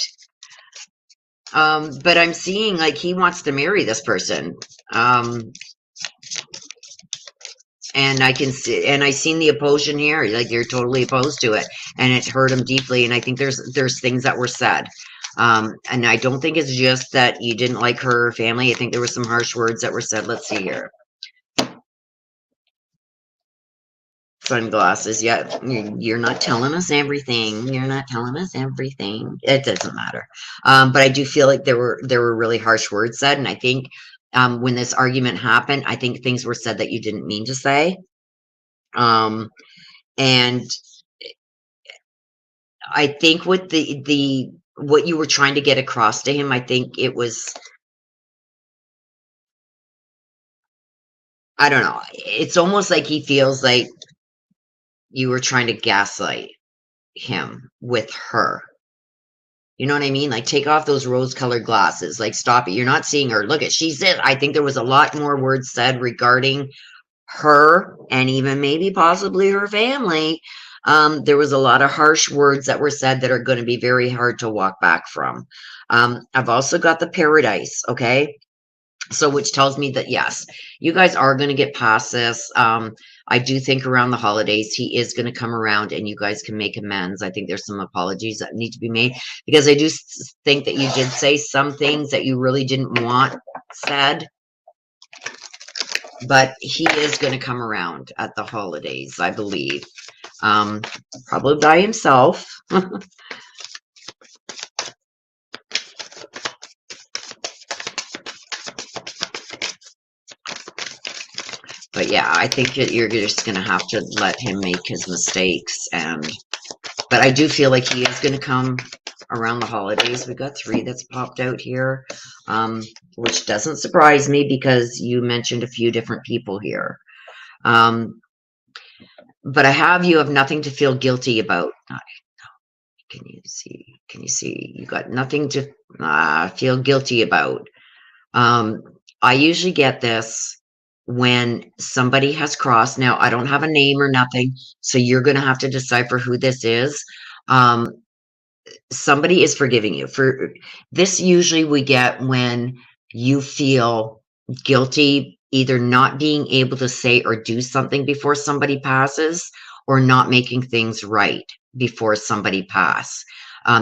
But I'm seeing like he wants to marry this person. And I can see, and I seen the opposition here, like you're totally opposed to it, and it hurt him deeply. And I think there's things that were said. And I don't think it's just that you didn't like her family. I think there were some harsh words that were said. Let's see here. Sunglasses. Yeah, you're not telling us everything. You're not telling us everything. It doesn't matter. But I do feel like there were really harsh words said, and I think when this argument happened, I think things were said that you didn't mean to say. And I think with what you were trying to get across to him, I think it was, I don't know. It's almost like he feels like you were trying to gaslight him with her. You know what I mean? Like, take off those rose-colored glasses. Like, stop it. You're not seeing her. Look at, she's it. I think there was a lot more words said regarding her and even maybe possibly her family. There was a lot of harsh words that were said that are going to be very hard to walk back from. I've also got the Paradise, okay? So, which tells me that, yes, you guys are going to get past this. I do think around the holidays, he is going to come around and you guys can make amends. I think there's some apologies that need to be made, because I do think that you did say some things that you really didn't want said. But he is going to come around at the holidays, I believe. Probably by himself. But yeah, I think that you're just going to have to let him make his mistakes. But I do feel like he is going to come around the holidays. We got 3 that's popped out here, which doesn't surprise me because you mentioned a few different people here. But you have nothing to feel guilty about. Can you see? You got nothing to feel guilty about. I usually get this when somebody has crossed. Now, I don't have a name or nothing, so you're going to have to decipher who this is. Somebody is forgiving you for this. Usually we get when you feel guilty, either not being able to say or do something before somebody passes, or not making things right before somebody pass.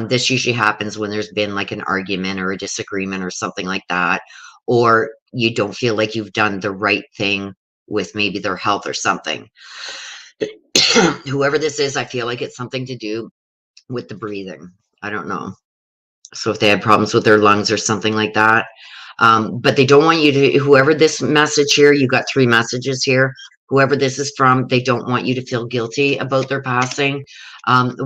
This usually happens when there's been like an argument or a disagreement or something like that, or you don't feel like you've done the right thing with maybe their health or something. Whoever this is, I feel like it's something to do with the breathing. I don't know. So if they had problems with their lungs or something like that. But they don't want you to, whoever this message here, you got 3 messages here. Whoever this is from, they don't want you to feel guilty about their passing.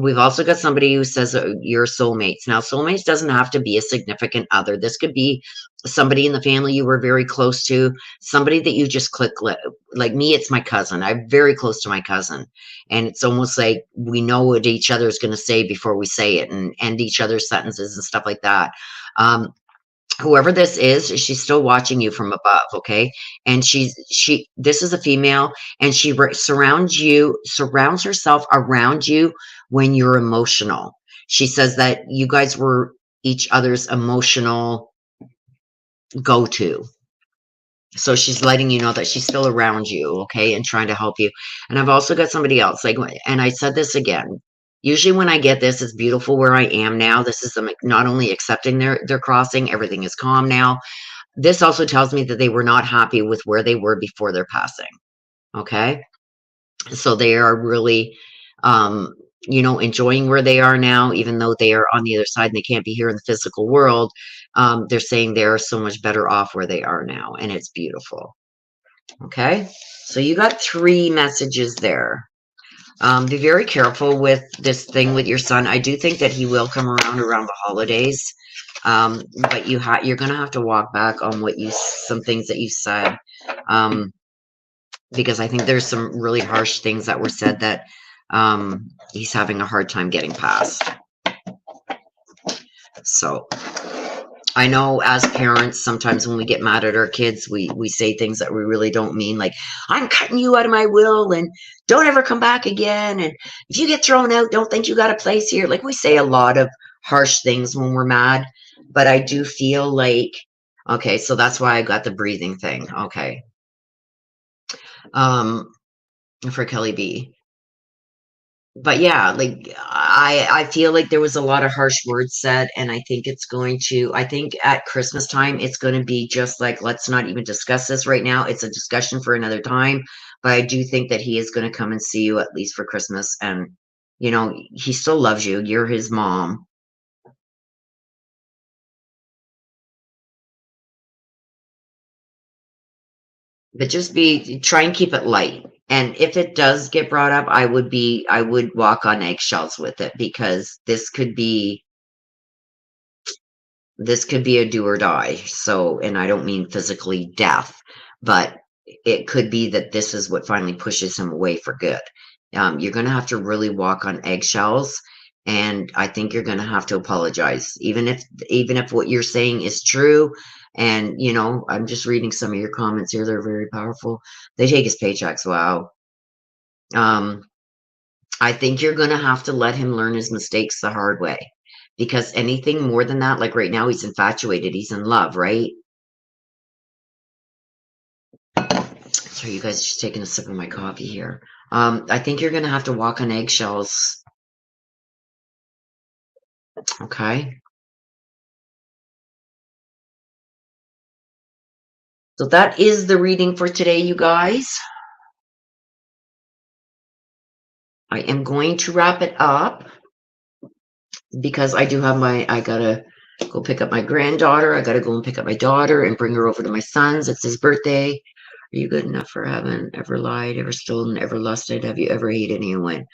We've also got somebody who says you're soulmates. Now, soulmates doesn't have to be a significant other. This could be somebody in the family you were very close to, somebody that you just click. Like me, it's my cousin. I'm very close to my cousin, and it's almost like we know what each other is going to say before we say it, and end each other's sentences and stuff like that. Whoever this is, she's still watching you from above, okay? And this is a female, and she surrounds herself around you when you're emotional. She says that you guys were each other's emotional go-to. So she's letting you know that she's still around you, okay, and trying to help you. And I've also got somebody else, like, and I said this again. Usually when I get this, it's beautiful where I am now. This is them not only accepting their crossing, everything is calm now. This also tells me that they were not happy with where they were before their passing. Okay. So they are really, enjoying where they are now, even though they are on the other side and they can't be here in the physical world. They're saying they're so much better off where they are now, and it's beautiful. Okay. So you got 3 messages there. Be very careful with this thing with your son. I do think that he will come around the holidays. But you're going to have to walk back on some things that you said. Because I think there's some really harsh things that were said that he's having a hard time getting past. So I know as parents, sometimes when we get mad at our kids, we say things that we really don't mean, like, I'm cutting you out of my will and don't ever come back again. And if you get thrown out, don't think you got a place here. Like, we say a lot of harsh things when we're mad, but I do feel like, okay, so that's why I got the breathing thing. Okay. For Kelly B. But yeah, like I feel like there was a lot of harsh words said, and I think I think at Christmas time it's going to be just like, let's not even discuss this right now. It's a discussion for another time. But I do think that he is going to come and see you at least for Christmas, and he still loves you. You're his mom. But just try and keep it light. And if it does get brought up, I would walk on eggshells with it, because this could be a do or die. So, and I don't mean physically death, but it could be that this is what finally pushes him away for good. You're going to have to really walk on eggshells, and I think you're going to have to apologize, even if what you're saying is true. And I'm just reading some of your comments here; they're very powerful. They take his paychecks. Wow. Um, I think you're going to have to let him learn his mistakes the hard way, because anything more than that, like right now, he's infatuated, he's in love, right? Sorry, you guys, just taking a sip of my coffee here. I think you're going to have to walk on eggshells. Okay. So that is the reading for today, you guys. I am going to wrap it up, because I gotta go pick up my granddaughter. I gotta go and pick up my daughter and bring her over to my son's. It's his birthday. Are you good enough for heaven? Ever lied, ever stolen, ever lusted? Have you ever hated anyone?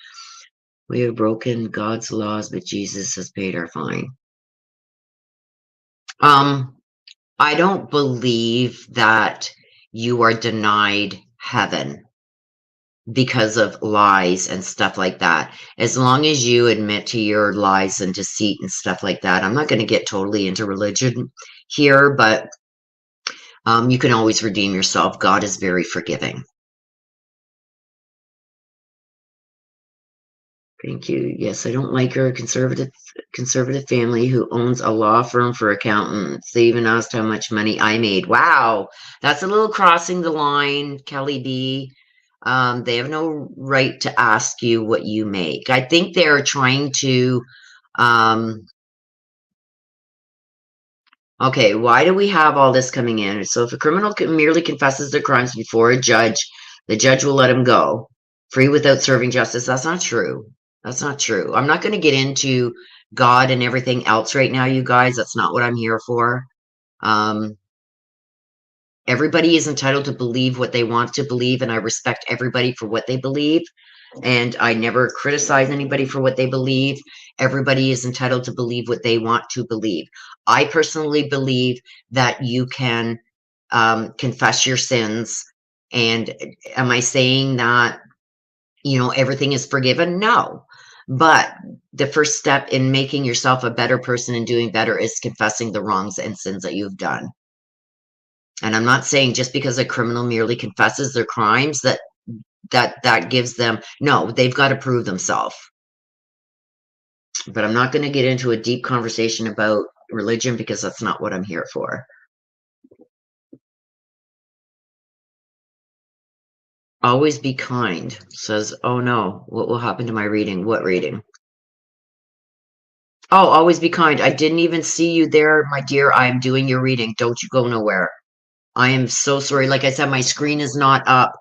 We have broken God's laws, but Jesus has paid our fine. I don't believe that you are denied heaven because of lies and stuff like that. As long as you admit to your lies and deceit and stuff like that. I'm not going to get totally into religion here, but you can always redeem yourself. God is very forgiving. Thank you. Yes, I don't like her. Conservative family who owns a law firm for accountants. They even asked how much money I made. Wow, that's a little crossing the line, Kelly B. They have no right to ask you what you make. I think they're trying to. Okay, why do we have all this coming in? So if a criminal merely confesses their crimes before a judge, the judge will let him go free without serving justice. That's not true. That's not true. I'm not going to get into God and everything else right now, you guys. That's not what I'm here for. Everybody is entitled to believe what they want to believe, and I respect everybody for what they believe. And I never criticize anybody for what they believe. Everybody is entitled to believe what they want to believe. I personally believe that you can confess your sins. And am I saying that, you know, everything is forgiven? No. But the first step in making yourself a better person and doing better is confessing the wrongs and sins that you've done. And I'm not saying just because a criminal merely confesses their crimes that gives them, no, they've got to prove themselves. But I'm not going to get into a deep conversation about religion because that's not what I'm here for. Always be kind says, oh no, what will happen to my reading? What reading? Oh, always be kind. I didn't even see you there, my dear. I'm doing your reading. Don't you go nowhere. I am so sorry. Like I said, my screen is not up.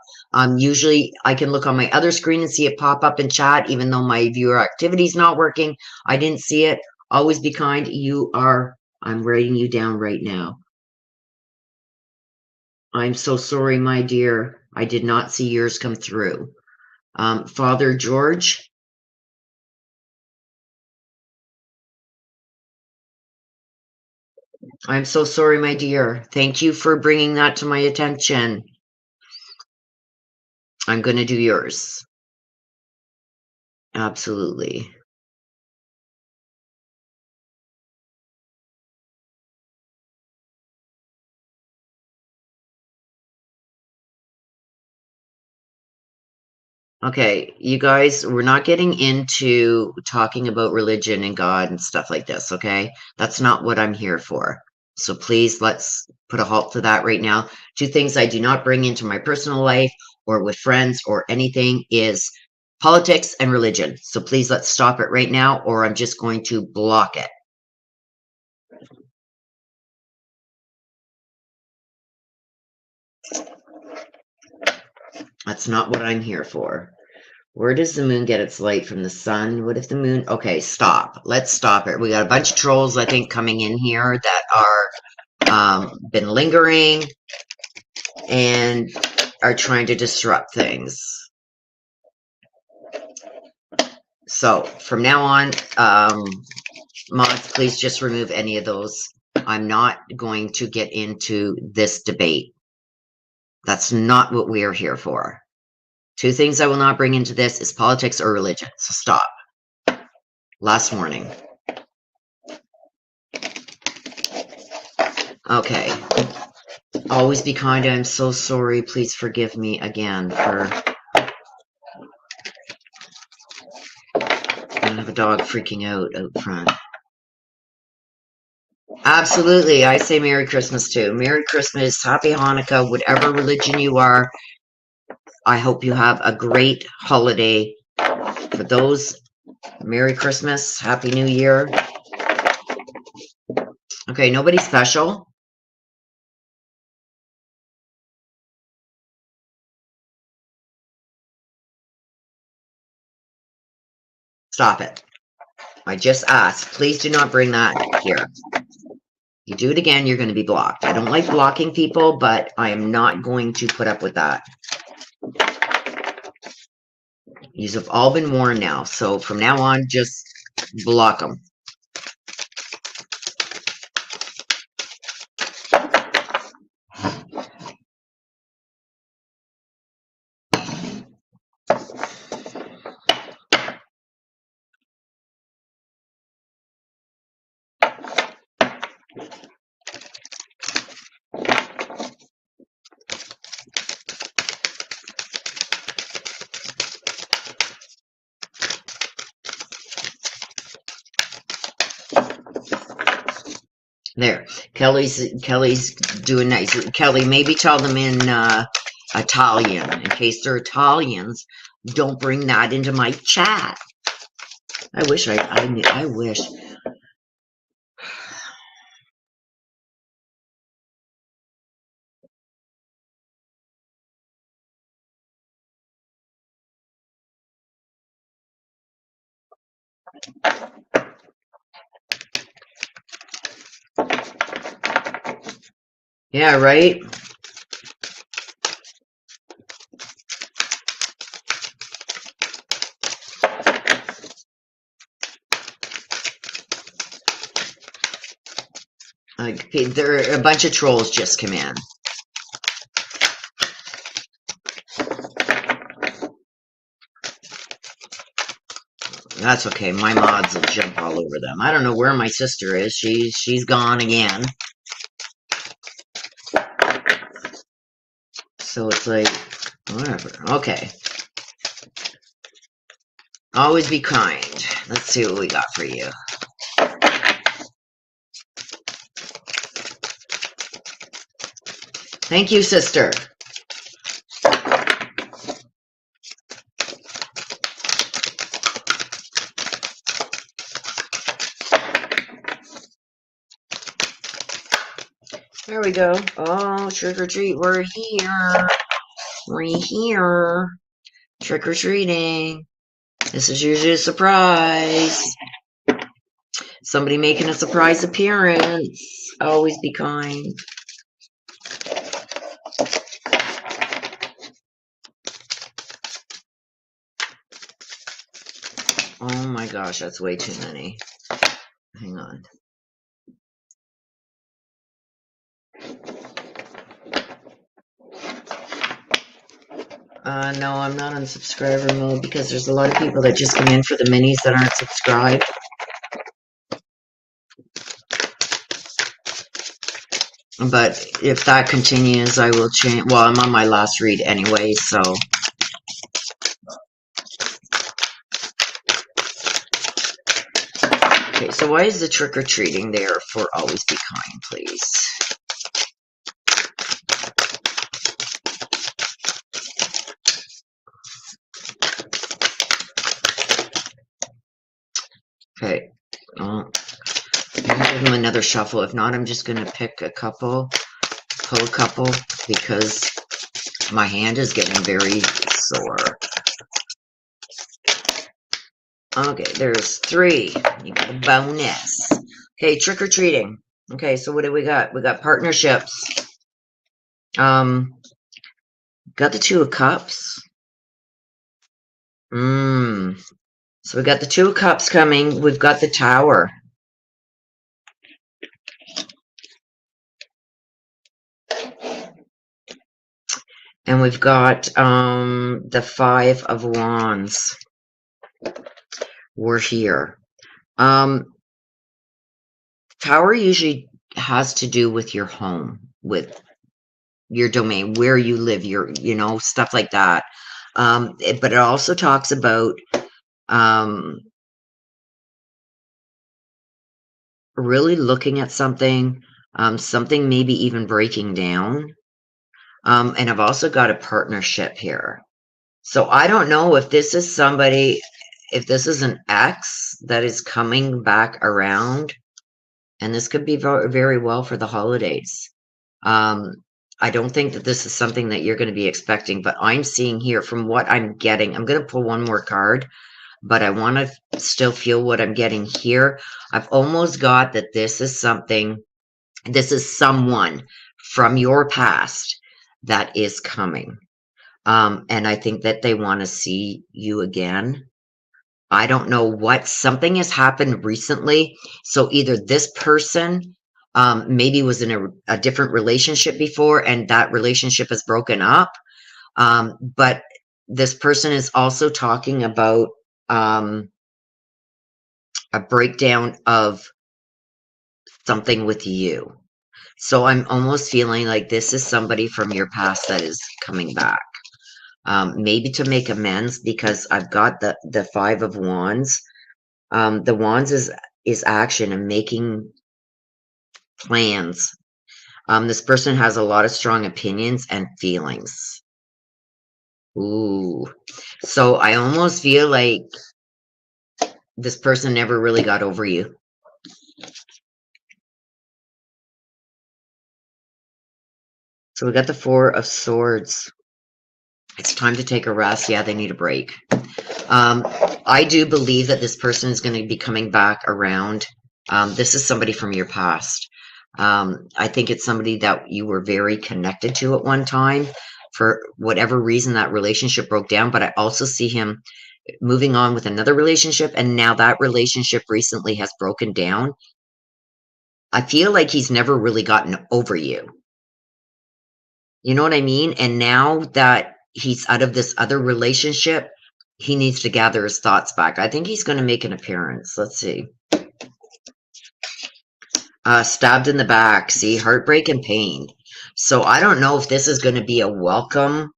Usually I can look on my other screen and see it pop up in chat, even though my viewer activity is not working. I didn't see it. Always be kind. I'm writing you down right now. I'm so sorry, my dear. I did not see yours come through. Father George, I'm so sorry, my dear. Thank you for bringing that to my attention. I'm going to do yours. Absolutely. Okay, you guys, we're not getting into talking about religion and God and stuff like this, okay? That's not what I'm here for. So please, let's put a halt to that right now. Two things I do not bring into my personal life or with friends or anything is politics and religion. So please, let's stop it right now, or I'm just going to block it. That's not what I'm here for. Where does the moon get its light from the sun? What if the moon... Okay, stop. Let's stop it. We got a bunch of trolls, I think, coming in here that are been lingering and are trying to disrupt things. So from now on, mods, please just remove any of those. I'm not going to get into this debate. That's not what we are here for. Two things I will not bring into this is politics or religion. So stop. Last warning. Okay. Always be kind. I'm so sorry. Please forgive me again for... I have a dog freaking out front. Absolutely. I say Merry Christmas too. Merry Christmas. Happy Hanukkah. Whatever religion you are, I hope you have a great holiday. For those, Merry Christmas. Happy New Year. Okay, nobody special. Stop it. I just asked. Please do not bring that here. You do it again, you're going to be blocked. I don't like blocking people, but I am not going to put up with that. These have all been warned now, so from now on, just block them. There, Kelly's doing nice. Kelly, maybe tell them in Italian, in case they're Italians. Don't bring that into my chat. I wish I wish. Yeah, right? There are a bunch of trolls just come in. That's okay. My mods will jump all over them. I don't know where my sister is. She's gone again. So it's like, whatever. Okay. Always be kind. Let's see what we got for you. Thank you, sister. There we go. Oh, trick or treat. We're here. We're here. Trick or treating. This is usually a surprise. Somebody making a surprise appearance. Always be kind. Oh my gosh, that's way too many. Hang on. No, I'm not on subscriber mode because there's a lot of people that just come in for the minis that aren't subscribed. But if that continues, I will change. Well, I'm on my last read anyway, so. Okay, so why is the trick-or-treating there for always be kind, please? Okay, well, I'm going to give them another shuffle. If not, I'm just going to pick a couple, pull a couple, because my hand is getting very sore. Okay, there's 3. You got a bonus. Okay, trick-or-treating. Okay, so what do we got? We got partnerships. Got the 2 of Cups. So we got the 2 of Cups coming. We've got the Tower. And we've got the 5 of Wands. We're here. Tower usually has to do with your home, with your domain, where you live, your, stuff like that. But it also talks about really looking at something, something maybe even breaking down. And I've also got a partnership here. So I don't know if this is somebody, if this is an ex that is coming back around, and this could be very, very well for the holidays. I don't think that this is something that you're going to be expecting, but I'm seeing here from what I'm getting, I'm going to pull one more card, but I want to still feel what I'm getting here. I've almost got that this is something, this is someone from your past that is coming. And I think that they want to see you again. I don't know what, something has happened recently. So either this person maybe was in a different relationship before and that relationship is broken up. But this person is also talking about a breakdown of something with you. So I'm almost feeling like this is somebody from your past that is coming back. Maybe to make amends, because I've got the 5 of Wands. The Wands is action and making plans. This person has a lot of strong opinions and feelings. Ooh. So I almost feel like this person never really got over you. So we got the 4 of Swords. It's time to take a rest. Yeah, they need a break. I do believe that this person is going to be coming back around. This is somebody from your past. I think it's somebody that you were very connected to at one time. For whatever reason, that relationship broke down. But I also see him moving on with another relationship. And now that relationship recently has broken down. I feel like he's never really gotten over you. You know what I mean? And now that he's out of this other relationship, he needs to gather his thoughts back. I think he's going to make an appearance. Let's see. Stabbed in the back. See, heartbreak and pain. So I don't know if this is going to be a welcome,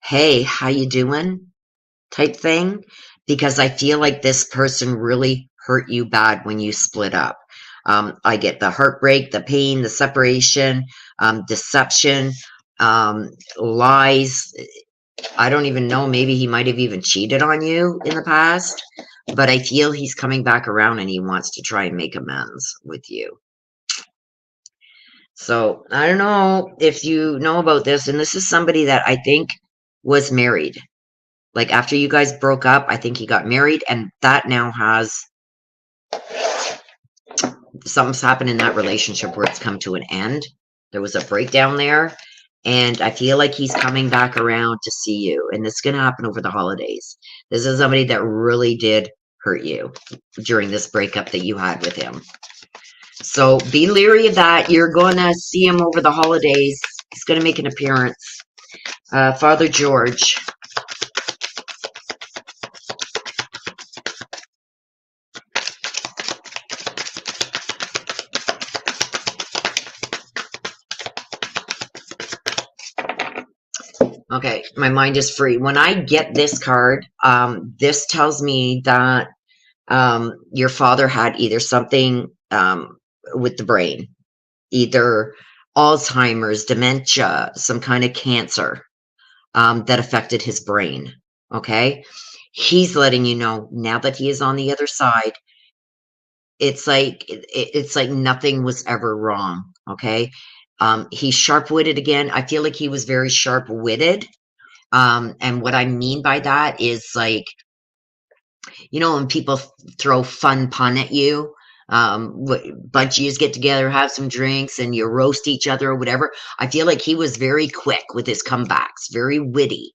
hey, how you doing type thing, because I feel like this person really hurt you bad when you split up. I get the heartbreak, the pain, the separation, deception, lies. I don't even know. Maybe he might have even cheated on you in the past, but I feel he's coming back around and he wants to try and make amends with you. So I don't know if you know about this, and this is somebody that I think was married. Like after you guys broke up, I think he got married, and that now has something's happened in that relationship where it's come to an end. There was a breakdown there, and I feel like he's coming back around to see you, and it's going to happen over the holidays. This is somebody that really did hurt you during this breakup that you had with him. So be leery of that. You're going to see him over the holidays. He's going to make an appearance. Father George. Okay, my mind is free. When I get this card, this tells me that your father had either something with the brain, either Alzheimer's, dementia, some kind of cancer that affected his brain. Okay, he's letting you know now that he is on the other side. It's like nothing was ever wrong. Okay, he's sharp-witted again. I feel like he was very sharp-witted. And what I mean by that is like, you know, when people throw fun pun at you, bunch of yous get together, have some drinks, and you roast each other or whatever. I feel like he was very quick with his comebacks, very witty.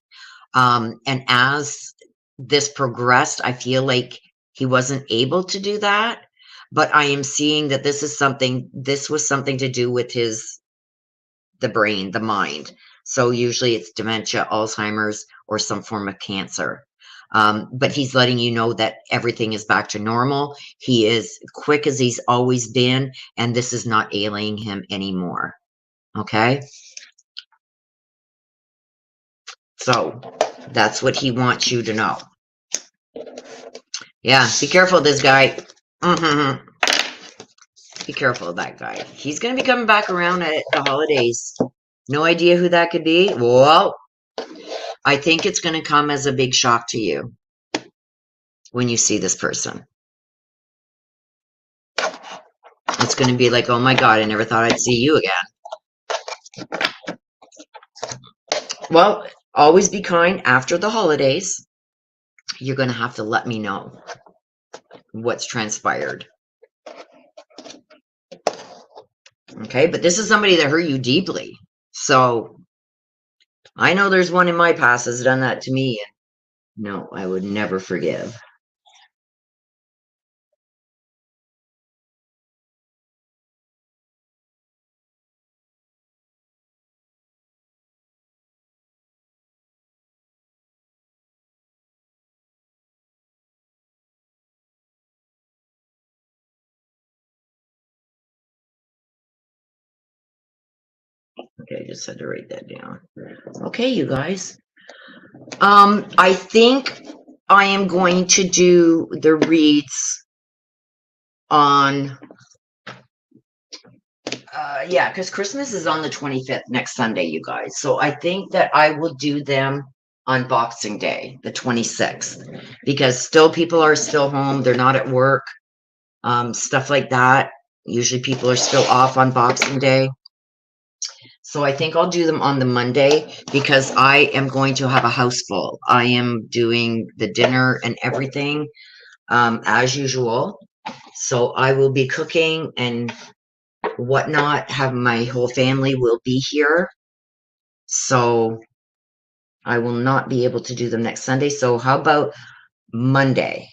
And as this progressed, I feel like he wasn't able to do that. But I am seeing that this was something to do with the brain, the mind. So usually it's dementia, Alzheimer's, or some form of cancer. But he's letting you know that everything is back to normal. He is quick as he's always been, and this is not ailing him anymore. Okay? So that's what he wants you to know. Yeah, be careful of this guy. Be careful of that guy. He's going to be coming back around at the holidays. No idea who that could be? Well, I think it's going to come as a big shock to you when you see this person. It's going to be like, oh my God, I never thought I'd see you again. Well, always be kind after the holidays. You're going to have to let me know what's transpired. Okay, but this is somebody that hurt you deeply. So I know there's one in my past that's done that to me. And no, I would never forgive. Okay, I just had to write that down. Okay, you guys. I think I am going to do the reads on yeah, because Christmas is on the 25th, next Sunday, you guys. So I think that I will do them on Boxing Day, the 26th, because still people are still home. They're not at work, stuff like that. Usually people are still off on Boxing Day. So I think I'll do them on the Monday because I am going to have a house full. I am doing the dinner and everything as usual. So I will be cooking and whatnot. Have my whole family will be here. So I will not be able to do them next Sunday. So how about Monday?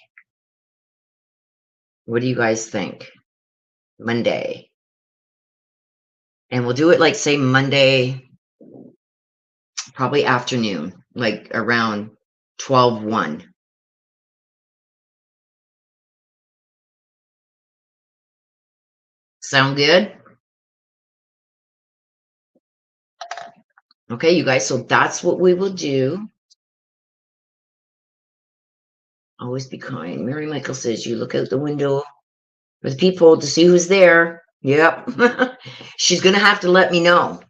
What do you guys think? Monday. And we'll do it like, say, Monday, probably afternoon, like around 12:01. Sound good? Okay, you guys, so that's what we will do. Always be kind. Mary Michael says you look out the window for the people to see who's there. Yep. She's going to have to let me know.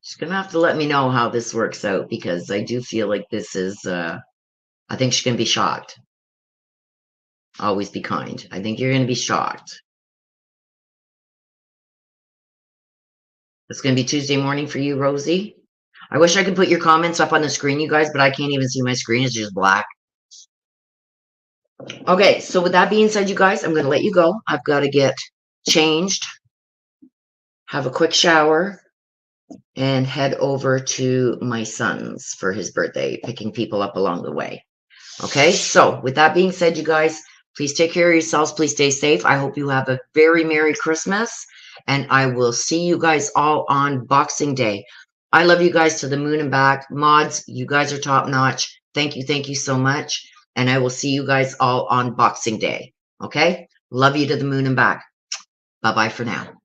She's going to have to let me know how this works out, because I do feel like this is, I think she's going to be shocked. Always be kind. I think you're going to be shocked. It's going to be Tuesday morning for you, Rosie. I wish I could put your comments up on the screen, you guys, but I can't even see my screen. It's just black. Okay, so with that being said, you guys, I'm going to let you go. I've got to get changed, have a quick shower, and head over to my son's for his birthday, picking people up along the way. Okay, so with that being said, you guys, please take care of yourselves. Please stay safe. I hope you have a very Merry Christmas, and I will see you guys all on Boxing Day. I love you guys to the moon and back. Mods, you guys are top notch. Thank you so much. And I will see you guys all on Boxing Day. Okay, love you to the moon and back. Bye-bye for now.